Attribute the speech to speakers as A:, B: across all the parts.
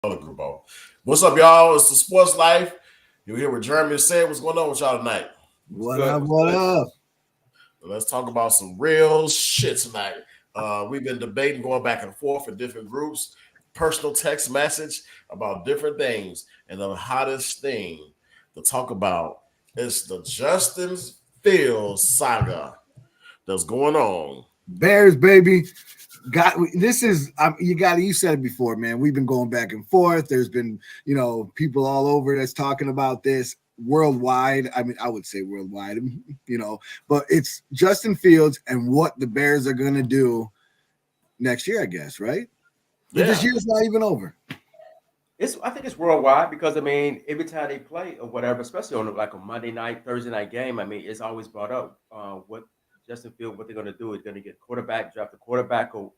A: Other group on. What's up, y'all? It's the Sports Life. You're here with Jeremy and Said. What's going on with y'all tonight?
B: What's
C: What
B: good?
C: up?
B: What's
C: What
B: good?
C: up?
A: Let's talk about some real shit tonight. We've been debating, going back and forth in different groups, personal text message about different things. And the hottest thing to talk about is the Justin Fields saga that's going on.
C: Bears, baby. Got this is you said it before, man. We've been going back and forth. There's been, people all over that's talking about this worldwide. I mean, I would say worldwide, but it's Justin Fields and what the Bears are gonna do next year, I guess, right? But this
A: Yeah.
C: year's not even over.
B: I think it's worldwide because every time they play or whatever, especially on like a Monday night, Thursday night game, it's always brought up what Justin Field, what they're going to do is going to get quarterback, draft a quarterback, or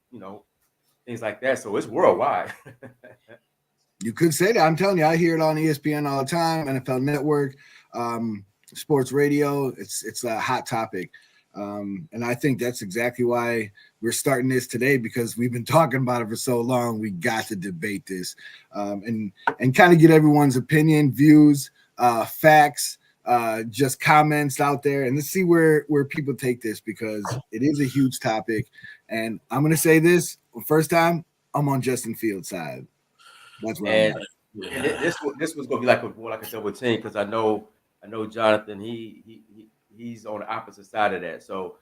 B: things like that. So it's worldwide.
C: You could say that. I'm telling you, I hear it on ESPN all the time, NFL Network, sports radio. It's a hot topic. And I think that's exactly why we're starting this today, because we've been talking about it for so long. We got to debate this and kind of get everyone's opinion, views, facts, just comments out there, and let's see where people take this, because it is a huge topic. And I'm going to say this first time, I'm on Justin Fields' side. That's where I'm
B: and
C: at.
B: and this was going to be like more like a double team because I know Jonathan he's on the opposite side of that. So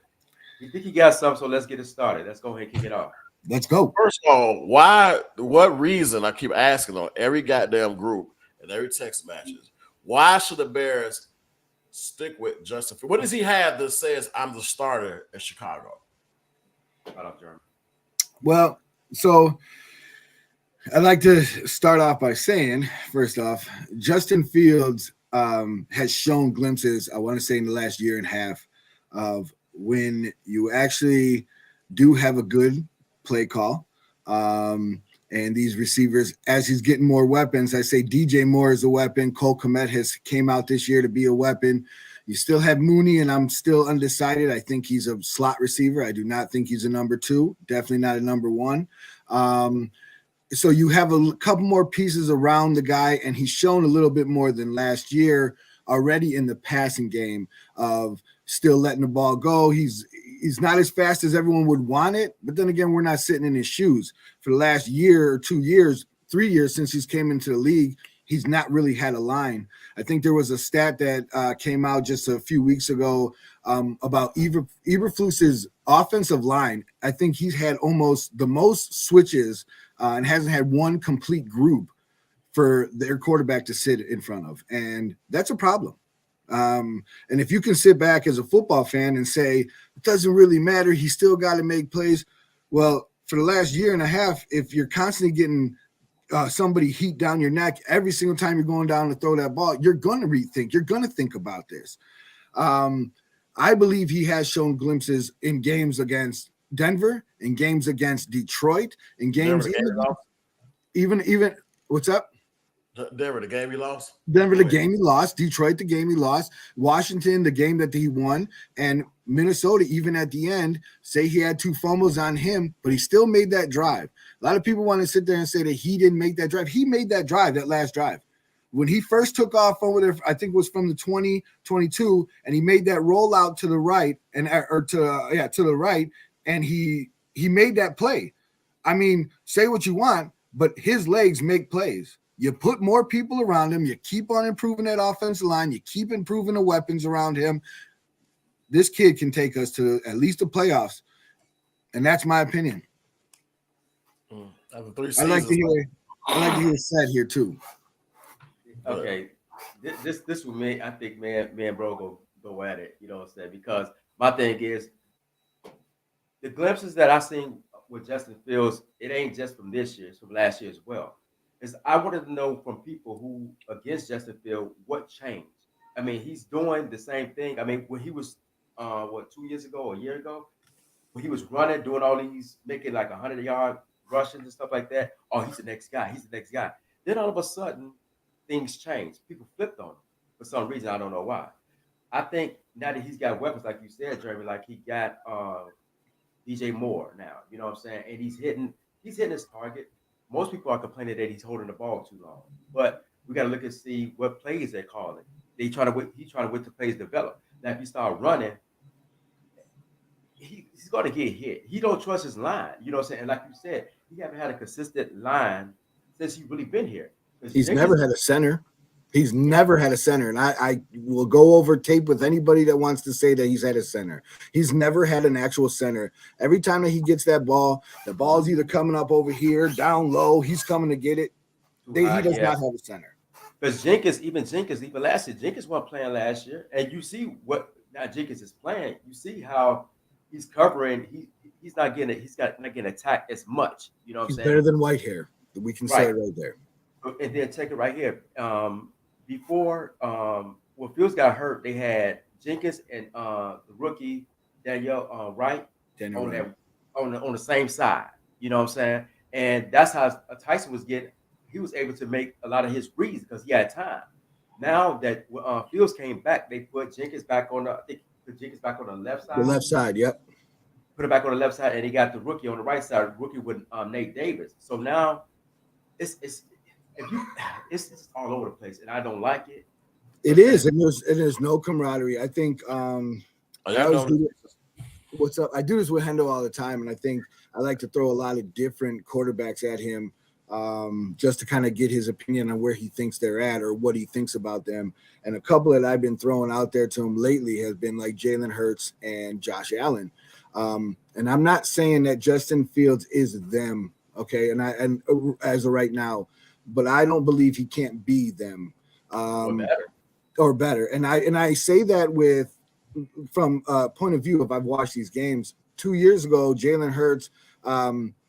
B: you think he got some? So let's get it started. Let's go ahead and kick it off.
C: Let's go.
A: First of all, why? What reason? I keep asking on every goddamn group and every text matches. Why should the Bears stick with Justin Fields? What does he have that says I'm the starter in Chicago?
B: Right off, Jeremy.
C: Well, so I'd like to start off by saying, first off, Justin Fields has shown glimpses, I want to say in the last year and a half, of when you actually do have a good play call. And these receivers, as he's getting more weapons, I say DJ Moore is a weapon. Cole Kmet has came out this year to be a weapon. You still have Mooney, and I'm still undecided. I think he's a slot receiver. I do not think he's a number two. Definitely not a number one. So you have a couple more pieces around the guy, and he's shown a little bit more than last year already in the passing game of still letting the ball go. He's not as fast as everyone would want it, but then again, we're not sitting in his shoes. For the last year or 2 years, 3 years since he's came into the league, he's not really had a line. I think there was a stat that came out just a few weeks ago about Eberflus's offensive line. I think he's had almost the most switches and hasn't had one complete group for their quarterback to sit in front of. And that's a problem. And if you can sit back as a football fan and say, it doesn't really matter, he still got to make plays. Well, for the last year and a half, if you're constantly getting somebody heat down your neck every single time you're going down to throw that ball, you're going to rethink. You're going to think about this. I believe he has shown glimpses in games against Denver, in games against Detroit, in games even what's up?
A: Denver, the game he lost.
C: Denver, the game he lost. Detroit, the game he lost. Washington, the game that he won. And Minnesota, even at the end, say he had 2 fumbles on him, but he still made that drive. A lot of people want to sit there and say that he didn't make that drive. He made that drive, that last drive. When he first took off over there, I think it was from the 2022, and he made that rollout to the right to the right, and he made that play. I mean, say what you want, but his legs make plays. You put more people around him. You keep on improving that offensive line. You keep improving the weapons around him. This kid can take us to at least the playoffs, and that's my opinion.
A: After 3
C: I
A: seasons,
C: like to hear said here too.
B: Okay, this with me, I think man, bro, go at it. You know what I'm saying? Because my thing is the glimpses that I seen with Justin Fields, it ain't just from this year; it's from last year as well. Is I wanted to know from people who against Justin Fields what changed. He's doing the same thing. When he was 2 years ago, or a year ago, when he was running, doing all these, making like 100-yard rushes and stuff like that. Oh, he's the next guy. He's the next guy. Then all of a sudden, things changed. People flipped on him for some reason. I don't know why. I think now that he's got weapons, like you said, Jeremy, like he got DJ Moore now. You know what I'm saying? And he's hitting his target. most people are complaining that he's holding the ball too long. But we got to look and see what plays they're calling. He's trying to wait till plays develop. Now, if you start running, he's going to get hit. He don't trust his line. You know what I'm saying? And like you said, he haven't had a consistent line since he's really been here.
C: He's never had a center. He's never had a center. And I will go over tape with anybody that wants to say that he's had a center. He's never had an actual center. Every time that he gets that ball, the ball's either coming up over here, down low. He's coming to get it. He does not have a center.
B: Because Jenkins, even last year, Jenkins wasn't playing last year. And you see what now Jenkins is playing. You see how he's covering. He's not getting attacked as much. You know what I'm saying?
C: Better than Whitehair. We can say it right there.
B: And then take it right here. Before when Fields got hurt, they had Jenkins and the rookie Daniel Wright on the same side. You know what I'm saying? And that's how Tyson was getting. He was able to make a lot of his reads because he had time. Now that Fields came back, they put Jenkins back on the left side.
C: The left side, yep.
B: Put it back on the left side, and he got the rookie on the right side. Rookie with Nate Davis. So now it's all over the place, and I don't like it.
C: It is, and there's no camaraderie. I think what's up? I do this with Hendo all the time, and I think I like to throw a lot of different quarterbacks at him just to kind of get his opinion on where he thinks they're at or what he thinks about them. And a couple that I've been throwing out there to him lately has been like Jalen Hurts and Josh Allen. And I'm not saying that Justin Fields is them, okay? And as of right now, but I don't believe he can't be them or better. And I say that from a point of view, if I've watched these games 2 years ago, Jalen Hurts,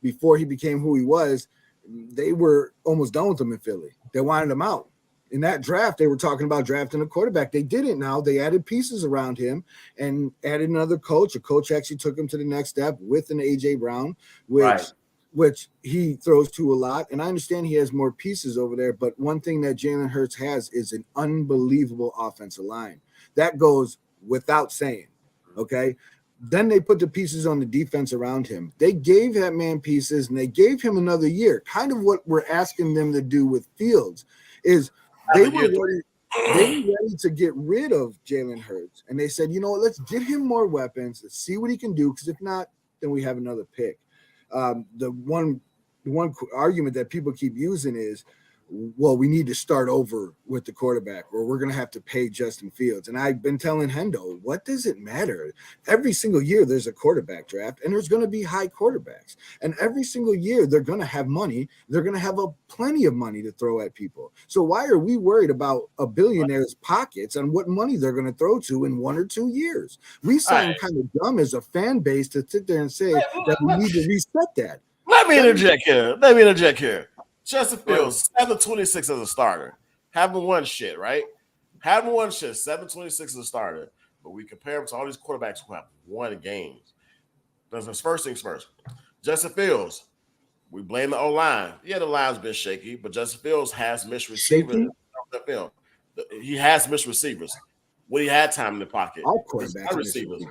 C: before he became who he was, they were almost done with him in Philly. They wanted him out. In that draft, they were talking about drafting a quarterback. They didn't now. They added pieces around him and added another coach. A coach actually took him to the next step with an A.J. Brown, which he throws to a lot. And I understand he has more pieces over there. But one thing that Jalen Hurts has is an unbelievable offensive line. That goes without saying, okay? Then they put the pieces on the defense around him. They gave that man pieces, and they gave him another year. Kind of what we're asking them to do with Fields is they were ready to get rid of Jalen Hurts. And they said, you know what, let's get him more weapons. Let's see what he can do, because if not, then we have another pick. The one argument that people keep using is, well, we need to start over with the quarterback, or we're going to have to pay Justin Fields. And I've been telling Hendo, what does it matter? Every single year there's a quarterback draft, and there's going to be high quarterbacks. And every single year they're going to have money. They're going to have plenty of money to throw at people. So why are we worried about a billionaire's pockets and what money they're going to throw to in 1 or 2 years? We sound kind of dumb as a fan base to sit there and say that we need to reset that.
A: Let me interject here. Justin Fields, 7-26 as a starter. Haven't won shit, right? 7-26 as a starter. But we compare him to all these quarterbacks who have won games. That's first things first. Justin Fields, we blame the O-line. Yeah, the line's been shaky, but Justin Fields has missed receivers. He has missed receivers when he had time in the pocket.
C: All quarterbacks
A: receivers.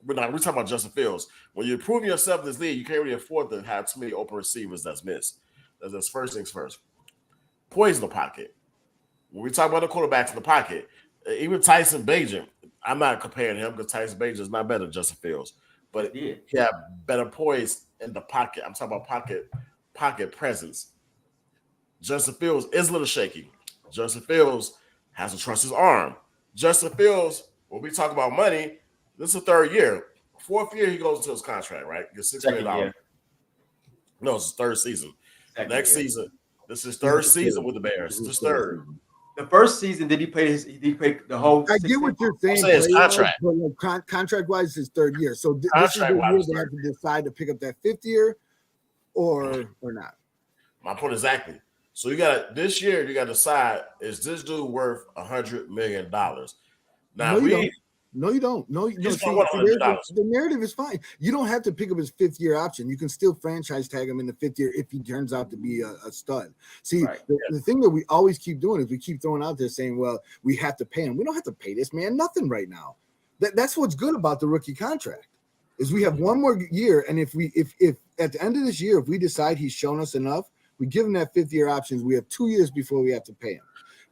A: We're talking about Justin Fields. When you're proving yourself in this league, you can't really afford to have too many open receivers that's missed. That's first things first. Poise in the pocket. When we talk about the quarterbacks in the pocket, even Tyson Bagent, I'm not comparing him because Tyson Bagent is not better than Justin Fields, but he had better poise in the pocket. I'm talking about pocket presence. Justin Fields is a little shaky. Justin Fields has to trust his arm. Justin Fields, when we talk about money, this is the third year. Fourth year, he goes into his contract, right? Gets $6 million. No, it's his third season. Next season, this is third season with the Bears. This is third.
B: The first season, did he pay the whole?
C: I get what you're saying.
A: His contract.
C: Contract wise, his third year. So this is the year they have to decide to pick up that fifth year, or not.
A: My point exactly. So this year you got to decide: is this dude worth $100 million? Now
C: No, you don't. The narrative is fine. You don't have to pick up his fifth year option. You can still franchise tag him in the fifth year if he turns out to be a stud. See, the thing that we always keep doing is we keep throwing out there saying, well, we have to pay him. We don't have to pay this man nothing right now. That's what's good about the rookie contract is we have one more year. And if at the end of this year, if we decide he's shown us enough We give him that 5th-year options. We have 2 years before we have to pay him.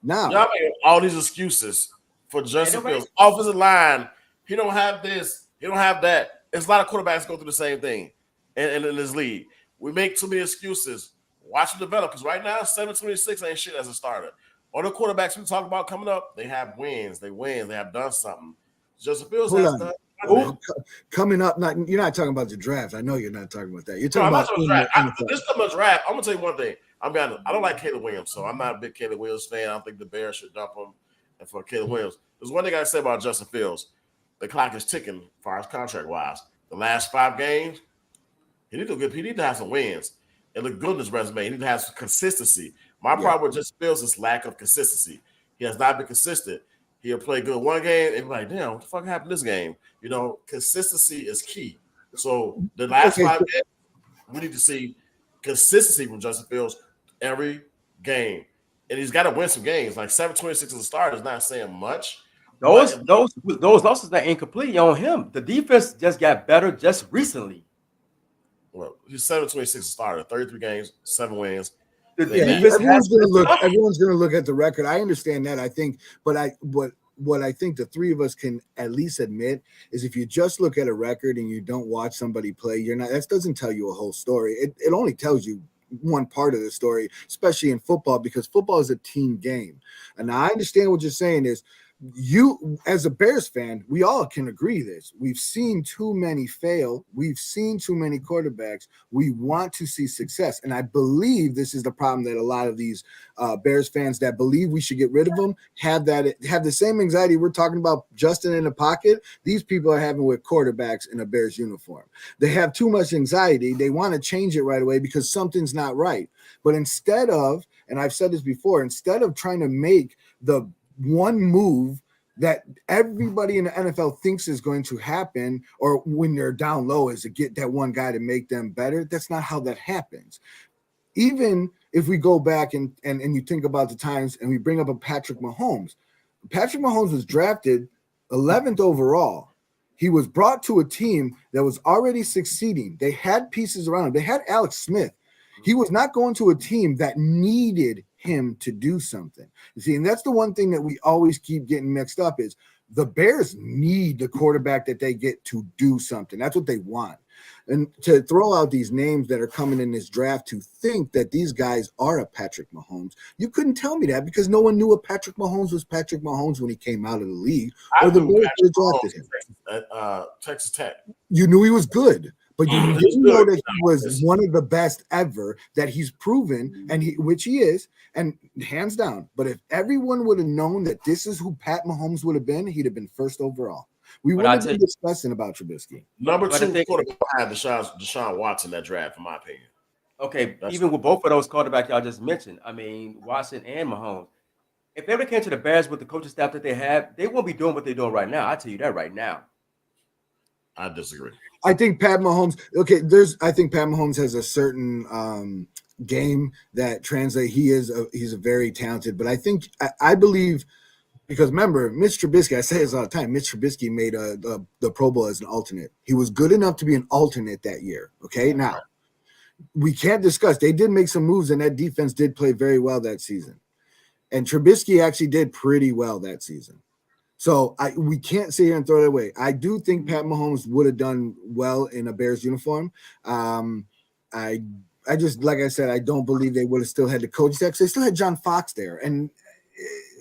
C: Now,
A: y'all making all these excuses for Justin Fields. Offensive line, he don't have this, he don't have that. There's a lot of quarterbacks go through the same thing in this league. We make too many excuses. Watch him develop, because right now 7-26 ain't shit as a starter. All the quarterbacks we talk about coming up, they have wins. They have done something. Justin Fields has done.
C: Coming up, you're not talking about the draft. I know you're not talking about that. You're talking
A: about
C: the
A: draft. This coming draft. I'm gonna tell you one thing. I don't like Caleb Williams, so I'm not a big Caleb Williams fan. I don't think the Bears should dump him. And for Caleb Williams, there's one thing I say about Justin Fields: the clock is ticking as far as contract wise. The last 5 games, he need to have some wins. It looked good in his resume. He need to have some consistency. My problem with Justin Fields is lack of consistency. He has not been consistent. He'll play good one game and be like, damn, what the fuck happened this game? You know, consistency is key. So the last 5 games, we need to see consistency from Justin Fields every game. And he's got to win some games. Like 7-26 as a starter is not saying much.
B: Those losses that ain't completely on him. The defense just got better just recently.
C: Well,
A: he's 7-26 as a starter, 33 games, 7 wins.
C: Everyone's gonna look at the record. I understand that. I think, but what I think the three of us can at least admit is if you just look at a record and you don't watch somebody play, that doesn't tell you a whole story. It only tells you one part of the story, especially in football, because football is a team game. And I understand what you're saying is, you as a Bears fan, we all can agree this. We've seen too many fail. We've seen too many quarterbacks. We want to see success. And I believe this is the problem that a lot of these Bears fans that believe we should get rid of them have the same anxiety we're talking about Justin in the pocket. These people are having with quarterbacks in a Bears uniform. They have too much anxiety. They want to change it right away because something's not right. But instead of, and I've said this before, instead of trying to make the one move that everybody in the NFL thinks is going to happen, or when they're down low, is to get that one guy to make them better. That's not how that happens. Even if we go back and you think about the times and we bring up a Patrick Mahomes was drafted 11th overall. He was brought to a team that was already succeeding. They had pieces around him. They had Alex Smith. He was not going to a team that needed him to do something. You see, and that's the one thing that we always keep getting mixed up is the Bears need the quarterback that they get to do something. That's what they want. And to throw out these names that are coming in this draft to think that these guys are a Patrick Mahomes, you couldn't tell me that because no one knew a Patrick Mahomes was Patrick Mahomes when he came out of the league. Or the Bears drafted him.
A: At Texas Tech.
C: You knew he was good. But you didn't know that he was one of the best ever, that he's proven, which he is, and hands down. But if everyone would have known that this is who Pat Mahomes would have been, he'd have been first overall. We wouldn't have been discussing about Trubisky.
A: Number 2 quarterback behind Deshaun Watson that draft, in my opinion.
B: Okay, even with both of those quarterbacks y'all just mentioned, I mean, Watson and Mahomes, if they ever came to the Bears with the coaching staff that they have, they won't be doing what they're doing right now. I tell you that right now.
A: I disagree.
C: I think Pat Mahomes. I think Pat Mahomes has a certain game that translates. He's a very talented, but I believe because remember, Mitch Trubisky. I say this all the time. Mitch Trubisky made the Pro Bowl as an alternate. He was good enough to be an alternate that year. Okay, now we can't discuss. They did make some moves, and that defense did play very well that season. And Trubisky actually did pretty well that season. So we can't sit here and throw it away. I do think Pat Mahomes would have done well in a Bears uniform. I just, like I said, I don't believe they would have still had the coach there because they still had John Fox there. And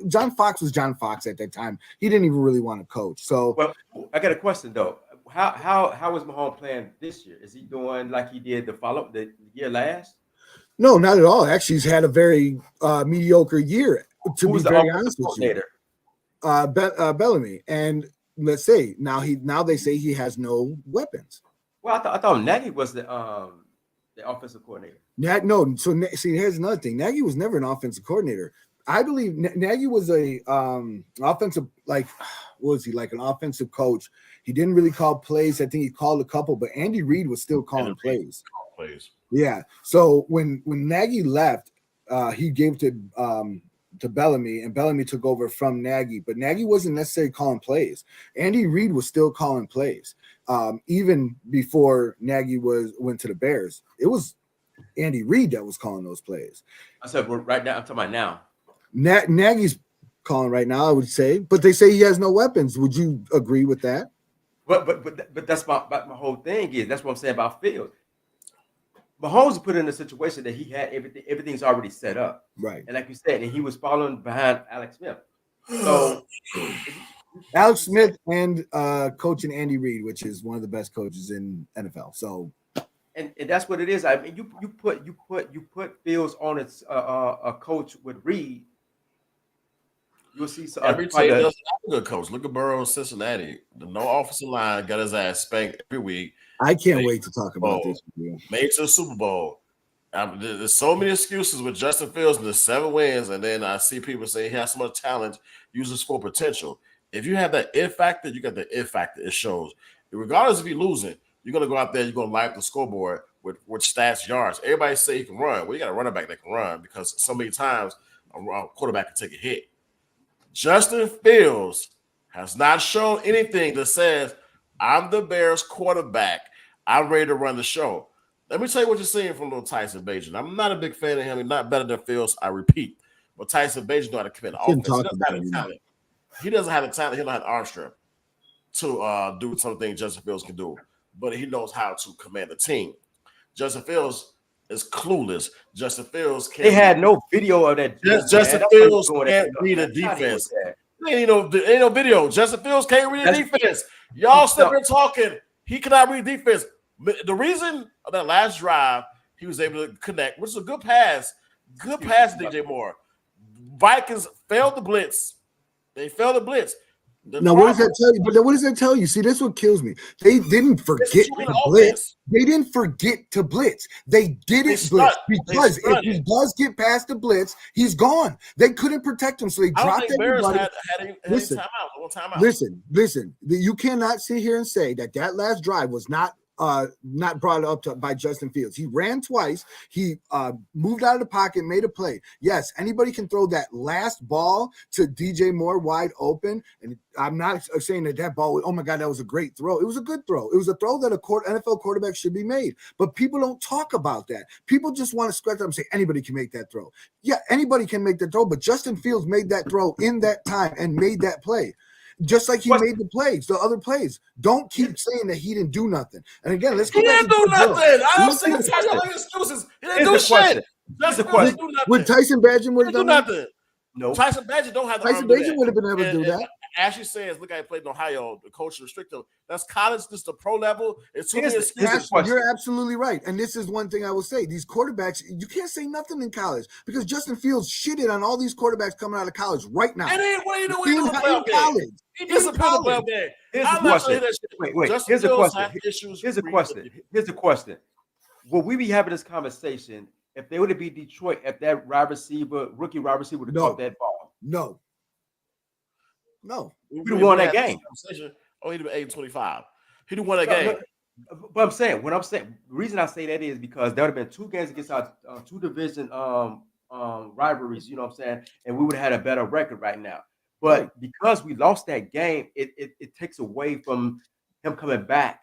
C: John Fox was John Fox at that time. He didn't even really want to coach. So,
B: well, I got a question though. How is Mahomes playing this year? Is he doing like he did the year last?
C: No, not at all. Actually, he's had a very mediocre year. To be very honest with you. Bellamy, and let's say now they say he has no weapons.
B: Well, I thought Nagy was the offensive coordinator.
C: No, so see, here's another thing. Nagy was never an offensive coordinator. I believe Nagy was a offensive, like, what was he, like an offensive coach? He didn't really call plays. I think he called a couple, but Andy Reid was still calling plays. Yeah. So when Nagy left, he gave to Bellamy, and Bellamy took over from Nagy, but Nagy wasn't necessarily calling plays. Andy Reid was still calling plays. Even before Nagy went to the Bears, it was Andy Reid that was calling those plays.
B: I said right now. I'm talking about now.
C: Nagy's calling right now, I would say, but they say he has no weapons. Would you agree with that?
B: But that's my whole thing is that's what I'm saying about Fields. Mahomes was put in a situation that he had everything's already set up,
C: right?
B: And like you said, and he was following behind Alex Smith. So
C: Alex Smith and coaching Andy Reid, which is one of the best coaches in NFL. So,
B: and that's what it is. I mean, you put Fields on a coach with Reid. You'll see
A: every team doesn't have a good coach. Look at Burrow in Cincinnati. The no offensive line got his ass spanked every week.
C: I can't wait to talk about this.
A: Made to the Super Bowl. There's so many excuses with Justin Fields and the 7 wins, and then I see people say he has so much talent, uses full potential. If you have that it factor, you got the it factor. It shows. Regardless if you're losing, you're going to go out there, you're going to light up the scoreboard with stats, yards. Everybody say he can run. Well, you got a running back that can run because so many times a quarterback can take a hit. Justin Fields has not shown anything that says, I'm the Bears quarterback. I'm ready to run the show. Let me tell you what you're seeing from little Tyson Bagent. I'm not a big fan of him. He's not better than Fields, I repeat. But Tyson Bagent knows how to commit offense. He doesn't have the talent. He doesn't have the talent. He doesn't have the arm strength to do something Justin Fields can do. But he knows how to command a team. Justin Fields is clueless. Justin Fields can't.
B: They had no video of that.
A: Justin Fields can't read a defense. Ain't no video. Justin Fields can't read a defense. Y'all sit there talking. He cannot read defense. The reason of that last drive, he was able to connect, which is a good pass. Good pass, DJ Moore. Vikings failed the blitz. They failed the blitz.
C: Now, what does that tell you? But what does that tell you? See, that's what kills me. They didn't forget to blitz. They didn't forget to blitz. They didn't blitz because if he does get past the blitz, he's gone. They couldn't protect him, so they dropped everybody. Listen, listen. You cannot sit here and say that last drive was not brought up by Justin Fields. He ran twice. He moved out of the pocket, made a play. Yes, anybody can throw that last ball to DJ Moore wide open. And I'm not saying that ball, oh my God, that was a great throw. It was a good throw. It was a throw that NFL quarterback should be made. But people don't talk about that. People just want to scratch up and say anybody can make that throw. Yeah, anybody can make that throw, but Justin Fields made that throw in that time and made that play. Just like he made the other plays. Don't keep saying that he didn't do nothing. And again, let's go back to
A: do nothing. I don't see excuses. He didn't do shit.
C: Would Tyson Badgett would have done
A: nothing? No. Tyson Badgett don't have the
C: Tyson Badgett would have been able to do that.
A: Ashley says, look, I played in Ohio. The coach restricted him. That's college. This is the pro level. It's
C: You're absolutely right. And this is one thing I will say. These quarterbacks, you can't say nothing in college because Justin Fields shitted on all these quarterbacks coming out of college right now.
A: And then what are you doing in college? He disappeared the well game.
B: Here's the question. Here's the question. Will we be having this conversation if they would have beat Detroit if that rookie wide receiver would have caught that ball?
C: No.
B: We'd have won that game.
A: Oh, he'd have been 8-25. He'd have won that game.
B: But the reason I say that is because there would have been 2 games against our 2 division rivalries, you know what I'm saying? And we would have had a better record right now. But because we lost that game, it takes away from him coming back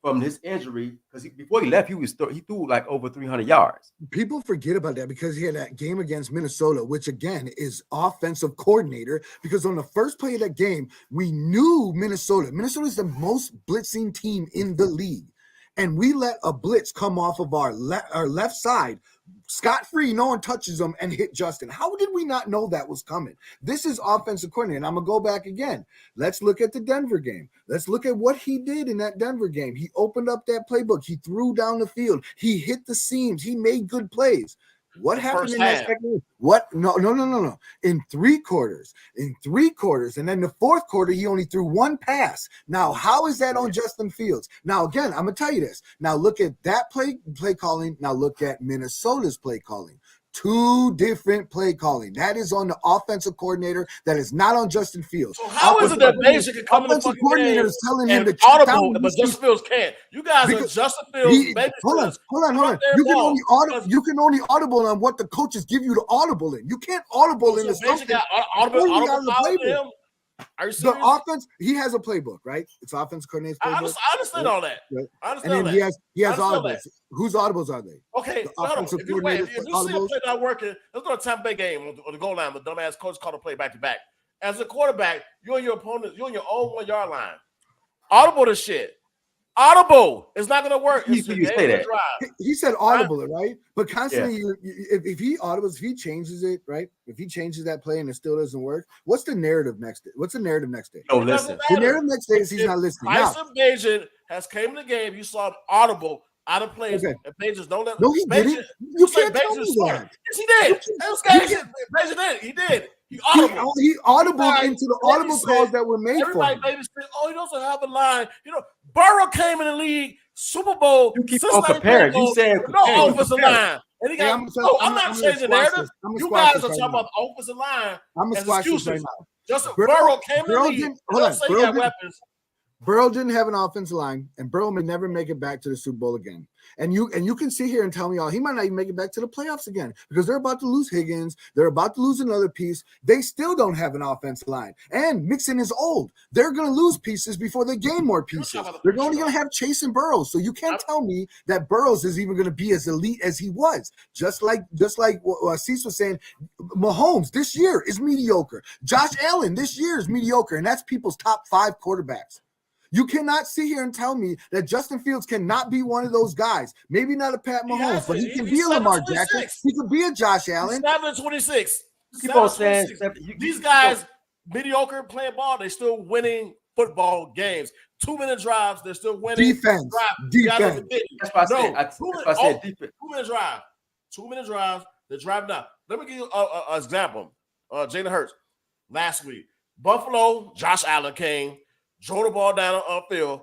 B: from his injury, because before he left, he threw like over 300 yards.
C: People forget about that because he had that game against Minnesota, which again is offensive coordinator. Because on the first play of that game, we knew Minnesota is the most blitzing team in the league, and we let a blitz come off of our left side scot-free, no one touches them, and hit Justin. How did we not know that was coming? This is offensive coordinator, and I'm going to go back again. Let's look at the Denver game. Let's look at what he did in that Denver game. He opened up that playbook. He threw down the field. He hit the seams. He made good plays. What happened in that second? What? No. In 3 quarters. And then the 4th quarter, he only threw 1 pass. Now, how is that on Justin Fields? Now, again, I'm going to tell you this. Now, look at that play calling. Now, look at Minnesota's play calling. 2 different play calling. That is on the offensive coordinator. That is not on Justin Fields.
A: So how is it that Basic can come in the fucking coordinator is telling him to audible, but Justin Fields can't? You guys are Justin Fields.
C: Hold on. You can only audible on what the coaches give you to audible in. You can't audible in the
A: Basic got audible him. Are you
C: The
A: serious?
C: offense, he has a playbook, right? It's offense coordinator's playbook.
A: I understand all that.
C: Right?
A: I
C: And
A: understand
C: then
A: that.
C: he has
A: I understand
C: audibles. Whose audibles are they?
A: Okay,
C: The
A: hold on.
C: offensive
A: If you see
C: audibles.
A: a play not working, let's go to Tampa Bay game on the goal line. The dumbass coach called a play back to back. As a quarterback, you're on your opponent, you're on your own 1 yard line. Audible the shit. Audible. It's not gonna work. It's
B: You say that.
C: He said audible, right? But constantly,
B: Yeah.
C: if he audibles, if he changes it, right? If he changes that play and it still doesn't work, what's the narrative next day? What's the narrative next day?
B: Don't listen.
C: The narrative next day is he's not listening. Now,
A: Tyson Bagent has came in the game. You saw him audible out of plays,
C: Okay.
A: and Bagent don't let.
C: no, he didn't. You can't tell me that.
A: Yes, he did. Bagent did. He did. He audible.
C: He audible
A: Everybody
C: into the audible
A: babysat-
C: calls that were made for
A: Everybody
C: him.
A: babysit. Oh, he doesn't have a line. You know, Burrow came in the league, Super Bowl.
B: You keep
A: Cincinnati
B: on comparing.
A: Bengals,
B: You saying
A: no
B: comparing. You
A: offensive
B: comparing.
A: line. And he
C: Hey,
A: got,
C: I'm
A: not
C: gonna
A: changing the
C: squash
A: narrative.
C: this. I'm gonna
A: You
C: squash
A: guys
C: this
A: are
C: right
A: talking
C: now.
A: about the offensive line
C: I'm gonna
A: as
C: squash this
A: excuses.
C: right now.
A: Justin
C: Burrow-
A: Burrow came in the
C: Burrow
A: league.
C: didn't-
A: Don't
C: hold on.
A: say he
C: Burrow
A: got
C: didn't-
A: weapons.
C: Burrow didn't have an offensive line, and Burrow may never make it back to the Super Bowl again. And you can sit here and tell me, he might not even make it back to the playoffs again because they're about to lose Higgins. They're about to lose another piece. They still don't have an offensive line. And Mixon is old. They're going to lose pieces before they gain more pieces. They're only going to have Chase and Burrows. So you can't tell me that Burrows is even going to be as elite as he was. Just like what Cease was saying, Mahomes this year is mediocre. Josh Allen this year is mediocre. And that's people's top 5 quarterbacks. You cannot sit here and tell me that Justin Fields cannot be one of those guys. Maybe not a Pat Mahomes, but he can be a Lamar Jackson. He could be a Josh Allen.
A: 7-26.
B: Keep on saying
A: These guys mediocre playing ball. They're still winning football games. 2-minute drives. They're still winning.
C: Defense.
B: That's why I said. That's why I said defense.
A: 2-minute drive. 2-minute drives. They're driving out. Let me give you an example. Jalen Hurts last week. Buffalo. Josh Allen came. Drove the ball down on field,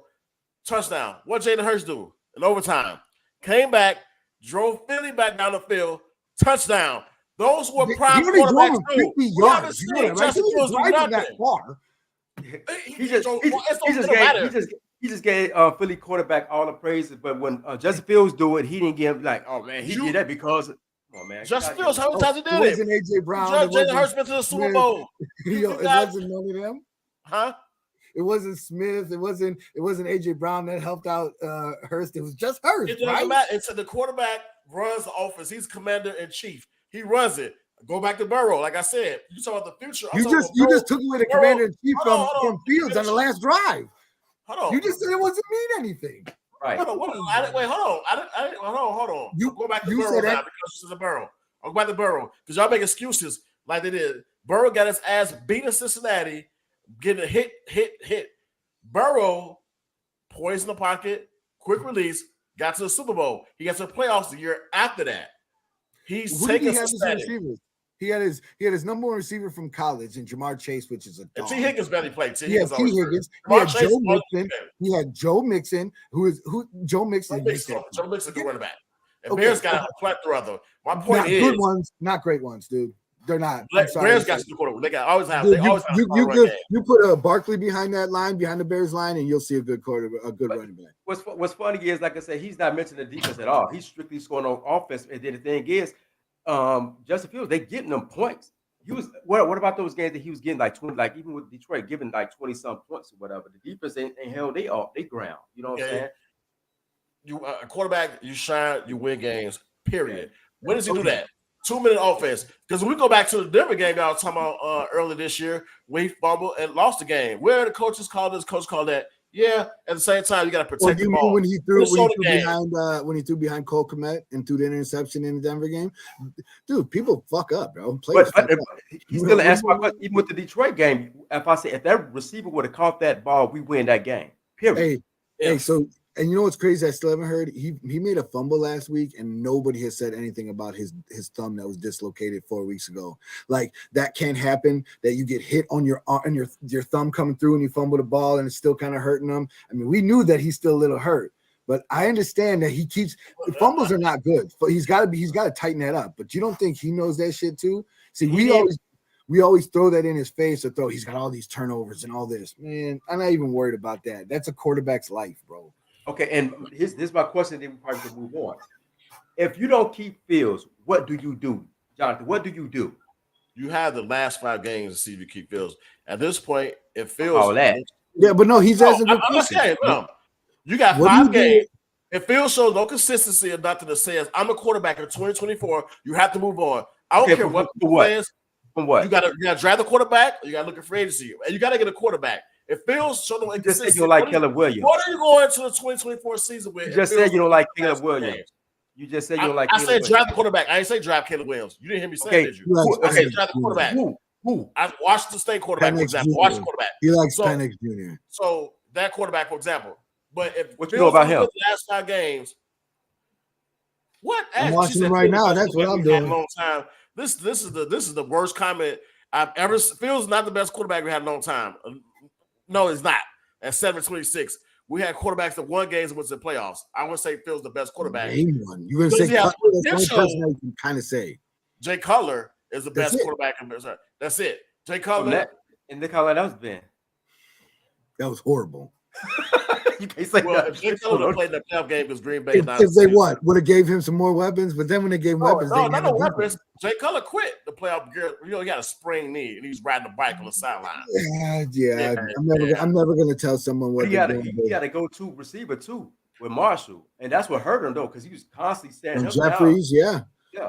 A: touchdown. What Jalen Hurts do in overtime? Came back, drove Philly back down the field, touchdown. Those were prime quarterbacks too.
C: 50 yards. You know that, right? He was driving that far.
B: He just gave Philly quarterback all the praises, but when Justin Fields do it, he didn't give oh man, he did that because. Come on, man.
A: Justin Fields, how many times he did
C: it? Wasn't AJ Brown.
A: Jalen Hurts been to the Super Bowl.
C: It wasn't none of them.
A: Huh?
C: It wasn't Smith. It wasn't AJ Brown that helped out Hurst. It was just Hurst.
A: It doesn't matter. It's the quarterback runs the offense. He's commander in chief. He runs it. Go back to Burrow. Like I said, you talk about the future.
C: You just took away the commander in chief from Fields on the last drive.
A: Hold on.
C: You just said it wasn't mean anything.
B: Right.
A: Hold on. Hold on. You go back to Burrow now because this is a Burrow. I'll go back to Burrow because y'all make excuses like they did. Burrow got his ass beat in Cincinnati. Getting a hit. Burrow, poised in the pocket, quick release, got to the Super Bowl. He got to the playoffs the year after that. He's taking
C: receivers. He had his number one receiver from college in Jamar Chase, which is a dog.
A: T. Higgins barely played.
C: He had T. Higgins. He had Joe Mixon. He had Joe Mixon, Joe Mixon.
A: Joe Mixon good running back. And Bears got a plethora of them. My point is
C: good ones, not great ones, dude. They're not.
A: Bears got some quarterback. They always have.
C: You put a Barkley behind that line, behind the Bears line, and you'll see a good running back.
B: What's funny is, like I said, he's not mentioning the defense at all. He's strictly scoring on offense. And then the thing is, Justin Fields, they getting them points. He was what about those games that he was getting like 20, like even with Detroit, giving like 20-some points or whatever. The defense ain't held they ground. You know what I'm saying?
A: You a quarterback, you shine, you win games. Period. When does he do that? 2-minute offense. Because when we go back to the Denver game I was talking about earlier this year, we fumbled and lost the game. Where the coaches called this, coach called that. Yeah, at the same time, you got to protect the ball.
C: When he threw behind Cole Kmet and threw the interception in the Denver game, dude, people fuck up, bro.
B: But he still asked my question. Even with the Detroit game, if that receiver would have caught that ball, we win that game. Period.
C: Hey, so. And you know what's crazy? I still haven't heard. He made a fumble last week, and nobody has said anything about his thumb that was dislocated 4 weeks ago. Like that can't happen. That you get hit on your thumb coming through, and you fumble the ball, and it's still kind of hurting him. I mean, we knew that he's still a little hurt, but I understand that fumbles are not good. But he's got to tighten that up. But you don't think he knows that shit too? See, we always throw that in his face. He's got all these turnovers and all this. Man, I'm not even worried about that. That's a quarterback's life, bro.
B: Okay, and here's my question, then we probably can move on. If you don't keep Fields, what do you do, Jonathan? What do you do?
A: You have the last 5 games to see if you keep Fields. At this point, it feels
B: all that.
C: Yeah, but no, he's asking good
A: I'm not saying no. You got
C: What do
A: 5
C: you
A: games. If Fields shows no consistency or nothing that says I'm a quarterback in 2024, you have to move on. I don't care what people say.
B: From what?
A: You gotta draft a quarterback, or you gotta look at free agency, and you gotta get a quarterback. If Fields show no inconsistency,
B: just said you don't like Caleb Williams.
A: What are you going to the 2024 season with?
B: You just said you don't like Caleb Williams. You just said you don't like.
A: I said draft the quarterback. I didn't say draft Caleb Williams. You didn't hear me say, did you? I said draft the quarterback. Who? I Washington State quarterback, for example. Washington quarterback.
C: He likes Penix Jr.
A: So that quarterback, for example. But if
B: what you know about him?
A: The last 5 games. What?
C: I'm watching him right now. That's what I'm doing.
A: A long time. This is the worst comment I've ever. Fields not the best quarterback we had in a long time. No, it's not. At 7-26, we had quarterbacks that won games and went to the playoffs. I wouldn't say Fields the best quarterback.
C: Name one. You're gonna say Cutler, that's the only person I can kind of say. Jay
A: Cutler is the best quarterback. That's it. Jay Cutler.
B: And look how that was been.
C: That was horrible.
B: You can't say that.
A: Jay Cutler played that playoff game because Green Bay.
C: If they would have gave him some more weapons, but then when they gave him weapons,
A: no weapons. Jay Cutler quit the playoff. He got a sprained knee and he's riding a bike on the sideline.
C: Yeah. I'm never gonna tell someone what.
B: He got a go-to receiver too with Marshall, and that's what hurt him though, because he was constantly standing.
C: And Jeffries, yeah.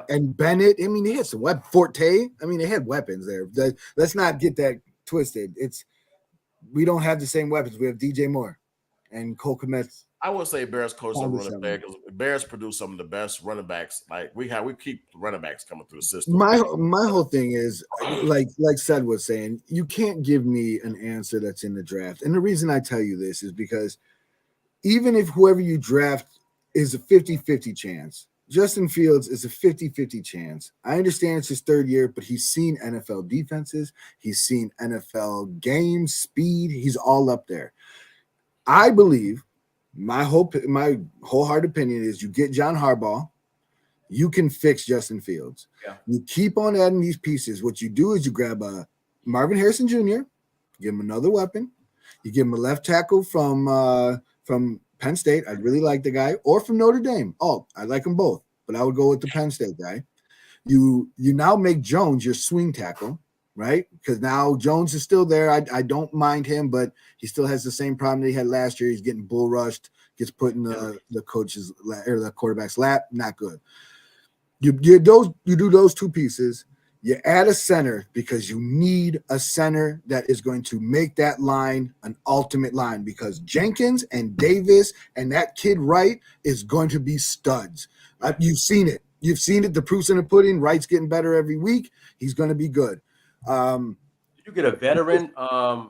C: And Bennett. I mean, they had some weapons. Forte. I mean, they had weapons there. Let's not get that twisted. We don't have the same weapons. We have DJ Moore and Cole Kmet.
A: I would say Bears coach are running back because Bears produce some of the best running backs. Like we keep running backs coming through the system.
C: My whole thing is like Sed was saying, you can't give me an answer that's in the draft. And the reason I tell you this is because even if whoever you draft is a 50-50 chance, Justin Fields is a 50-50 chance. I understand it's his 3rd year, but he's seen NFL defenses. He's seen NFL games, speed. He's all up there. I believe my wholehearted opinion is you get John Harbaugh, you can fix Justin Fields.
B: Yeah.
C: You keep on adding these pieces. What you do is you grab a Marvin Harrison Jr., give him another weapon. You give him a left tackle from Penn State. I really like the guy, or from Notre Dame. Oh, I like them both, but I would go with the Penn State guy. You now make Jones your swing tackle, right? Because now Jones is still there. I don't mind him, but he still has the same problem that he had last year. He's getting bull rushed, gets put in the coach's or the quarterback's lap. Not good. You do those 2 pieces. You add a center because you need a center that is going to make that line an ultimate line, because Jenkins and Davis and that kid Wright is going to be studs. You've seen it. You've seen it. The proof's in the pudding. Wright's getting better every week. He's going to be good.
B: Did you get a veteran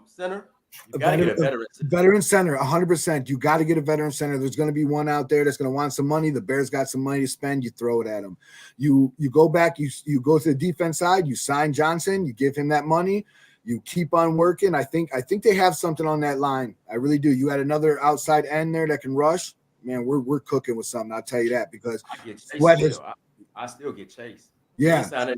B: center? You got to get a veteran center.
C: Veteran center, 100%. You got to get a veteran center. There's going to be one out there that's going to want some money. The Bears got some money to spend. You throw it at them. You go back. You go to the defense side. You sign Johnson. You give him that money. You keep on working. I think they have something on that line. I really do. You had another outside end there that can rush. Man, we're cooking with something. I'll tell you that, because
B: I still get chased.
C: Yeah,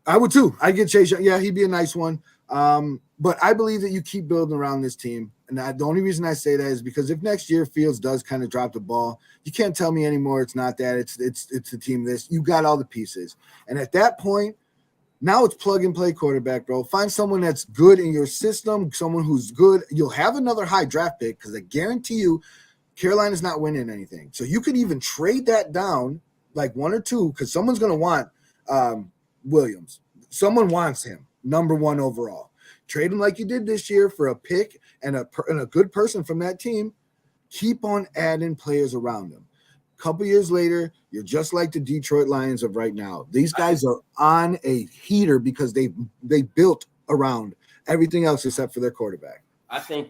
C: I would too. I get Chase. Yeah, he'd be a nice one. But I believe that you keep building around this team. And the only reason I say that is because if next year Fields does kind of drop the ball, you can't tell me anymore it's not that. It's the team this. You got all the pieces. And at that point, now it's plug and play quarterback, bro. Find someone that's good in your system, someone who's good. You'll have another high draft pick, because I guarantee you Carolina's not winning anything. So you could even trade that down like 1 or 2, because someone's going to want Williams. Someone wants him, number 1 overall. Trade him like you did this year for a pick and a good person from that team. Keep on adding players around him. A couple years later, you're just like the Detroit Lions of right now. These guys are on a heater because they built around everything else except for their quarterback.
B: I think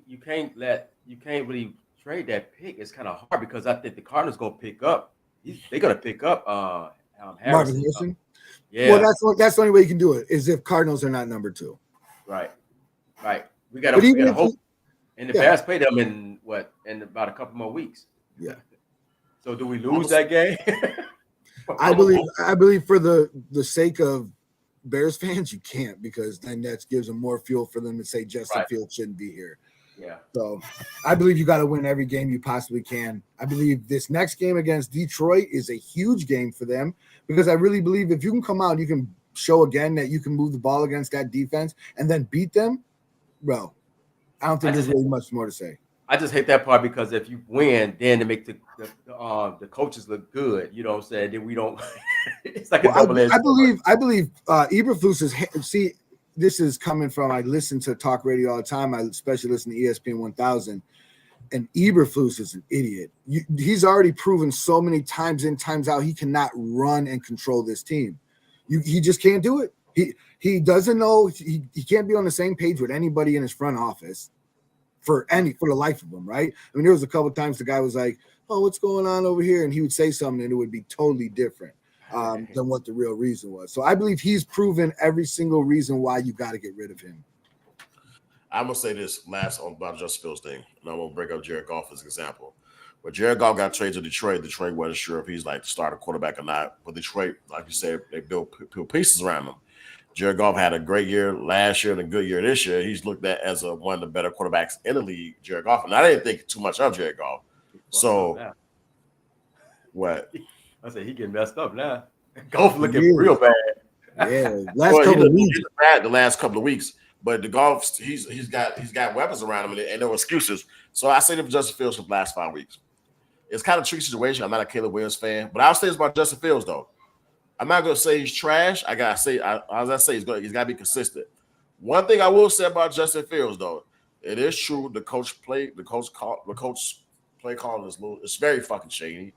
B: you can't really trade that pick. It's kind of hard, because I think the Cardinals gonna pick up. They're gonna pick up Harrison.
C: Marvin Harrison.
B: Yeah.
C: Well, that's the only way you can do it, is if Cardinals are not number 2.
B: Right. We got to hope. And the Bears play them in about a couple more weeks.
C: Yeah.
B: So do we lose that game?
C: I believe for the sake of Bears fans, you can't, because then that gives them more fuel for them to say Justin Fields shouldn't be here.
B: Yeah.
C: So I believe you got to win every game you possibly can. I believe this next game against Detroit is a huge game for them, because I really believe if you can come out, you can show again that you can move the ball against that defense and then beat them, bro, I don't think there's really much more to say.
B: I just hate that part because if you win, then to make the coaches look good, you know what I'm saying? Then we don't. It's like a double-edged.
C: I believe Eberflus is. See, this is coming from. I listen to talk radio all the time. I especially listen to ESPN 1000. And Eberflus is an idiot. He's already proven so many times in, times out, he cannot run and control this team. He just can't do it. He doesn't know. He can't be on the same page with anybody in his front office for the life of him, right? I mean, there was a couple of times the guy was like, "Oh, what's going on over here?" And he would say something, and it would be totally different than what the real reason was. So I believe he's proven every single reason why you got to get rid of him.
A: I'm gonna say this last on about Justin Fields thing, and I'm gonna bring up Jared Goff as an example. When Jared Goff got traded to Detroit wasn't sure if he's like the starter quarterback or not. But Detroit, like you said, they built pieces around him. Jared Goff had a great year last year and a good year this year. He's looked at as one of the better quarterbacks in the league, Jared Goff. And I didn't think too much of Jared Goff. So, what?
B: I said he getting messed up now. Goff looking real bad.
C: Yeah, the
A: last couple of weeks. But the Goff, he's got weapons around him, and no excuses. So I say to Justin Fields for the last 5 weeks. It's kind of a tricky situation. I'm not a Caleb Williams fan, but I'll say this about Justin Fields though. I'm not gonna say he's trash. I gotta say, as I say, he's gotta be consistent. One thing I will say about Justin Fields, though, it is true the coach play calling is it's very fucking shady.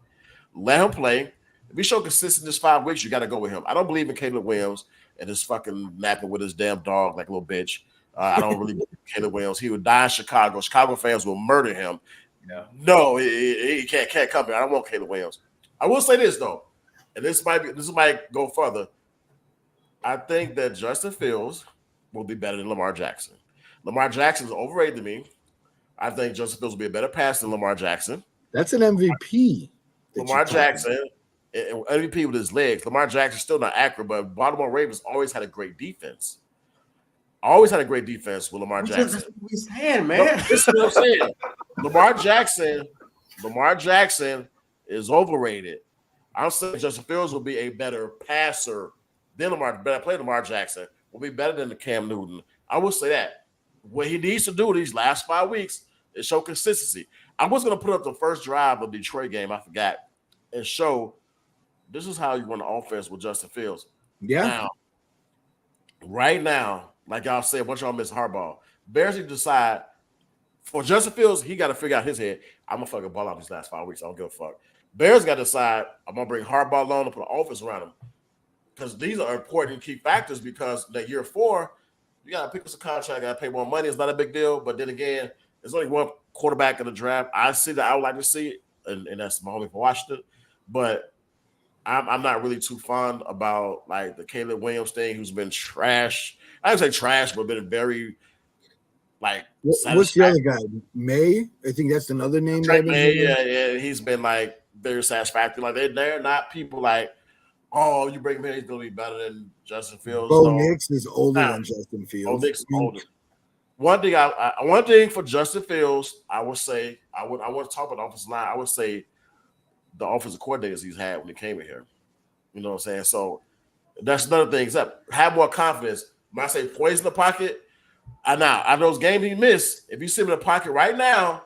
A: Let him play. If he show consistent this 5 weeks, you gotta go with him. I don't believe in Caleb Williams and his fucking napping with his damn dog like a little bitch. I don't really believe in Caleb Williams. He would die in Chicago. Chicago fans will murder him.
B: Yeah.
A: No, he can't come here. I don't want Caleb Williams. I will say this though. And this might go further. I think that Justin Fields will be better than Lamar Jackson. Lamar Jackson is overrated to me. I think Justin Fields will be a better passer than Lamar Jackson.
C: That's an MVP.
A: Lamar Jackson, MVP with his legs. Lamar Jackson's still not accurate, but Baltimore Ravens always had a great defense. Always had a great defense with Lamar Jackson.
B: His hand, man.
A: This is what I'm saying. Lamar Jackson is overrated. I'm saying Justin Fields will be a better passer than Lamar Jackson, will be better than the Cam Newton. I will say that. What he needs to do these last 5 weeks is show consistency. I was going to put up the first drive of the Detroit game, I forgot, and show this is how you run the offense with Justin Fields.
C: Yeah.
A: Now, right now, like y'all said, once y'all miss hardball, Bears need to decide for Justin Fields, he got to figure out his head. I'm going to fucking ball out these last 5 weeks. I don't give a fuck. Bears got to decide, I'm going to bring hardball along and put an offense around him. Because these are important key factors because that year 4, you got to pick up some contract, got to pay more money. It's not a big deal. But then again, there's only one quarterback in the draft. I see that. I would like to see it, and that's my homie from Washington. But I'm not really too fond about like the Caleb Williams thing, who's been trash. I would say trash, but been very like.
C: What's the other guy? May? I think that's another name.
A: May, yeah. He's been like very satisfactory. Like they're not people like, oh, you bring him in, he's gonna be better than Justin Fields.
C: Bo Nix is older than Justin Fields.
A: Bo Nix is older. One thing for Justin Fields, I would say, I want to talk about the offensive line. I would say the offensive coordinators he's had when he came in here. You know what I'm saying? So that's another thing. Except have more confidence. When I say poison the pocket, I know those games he missed. If you see him in the pocket right now,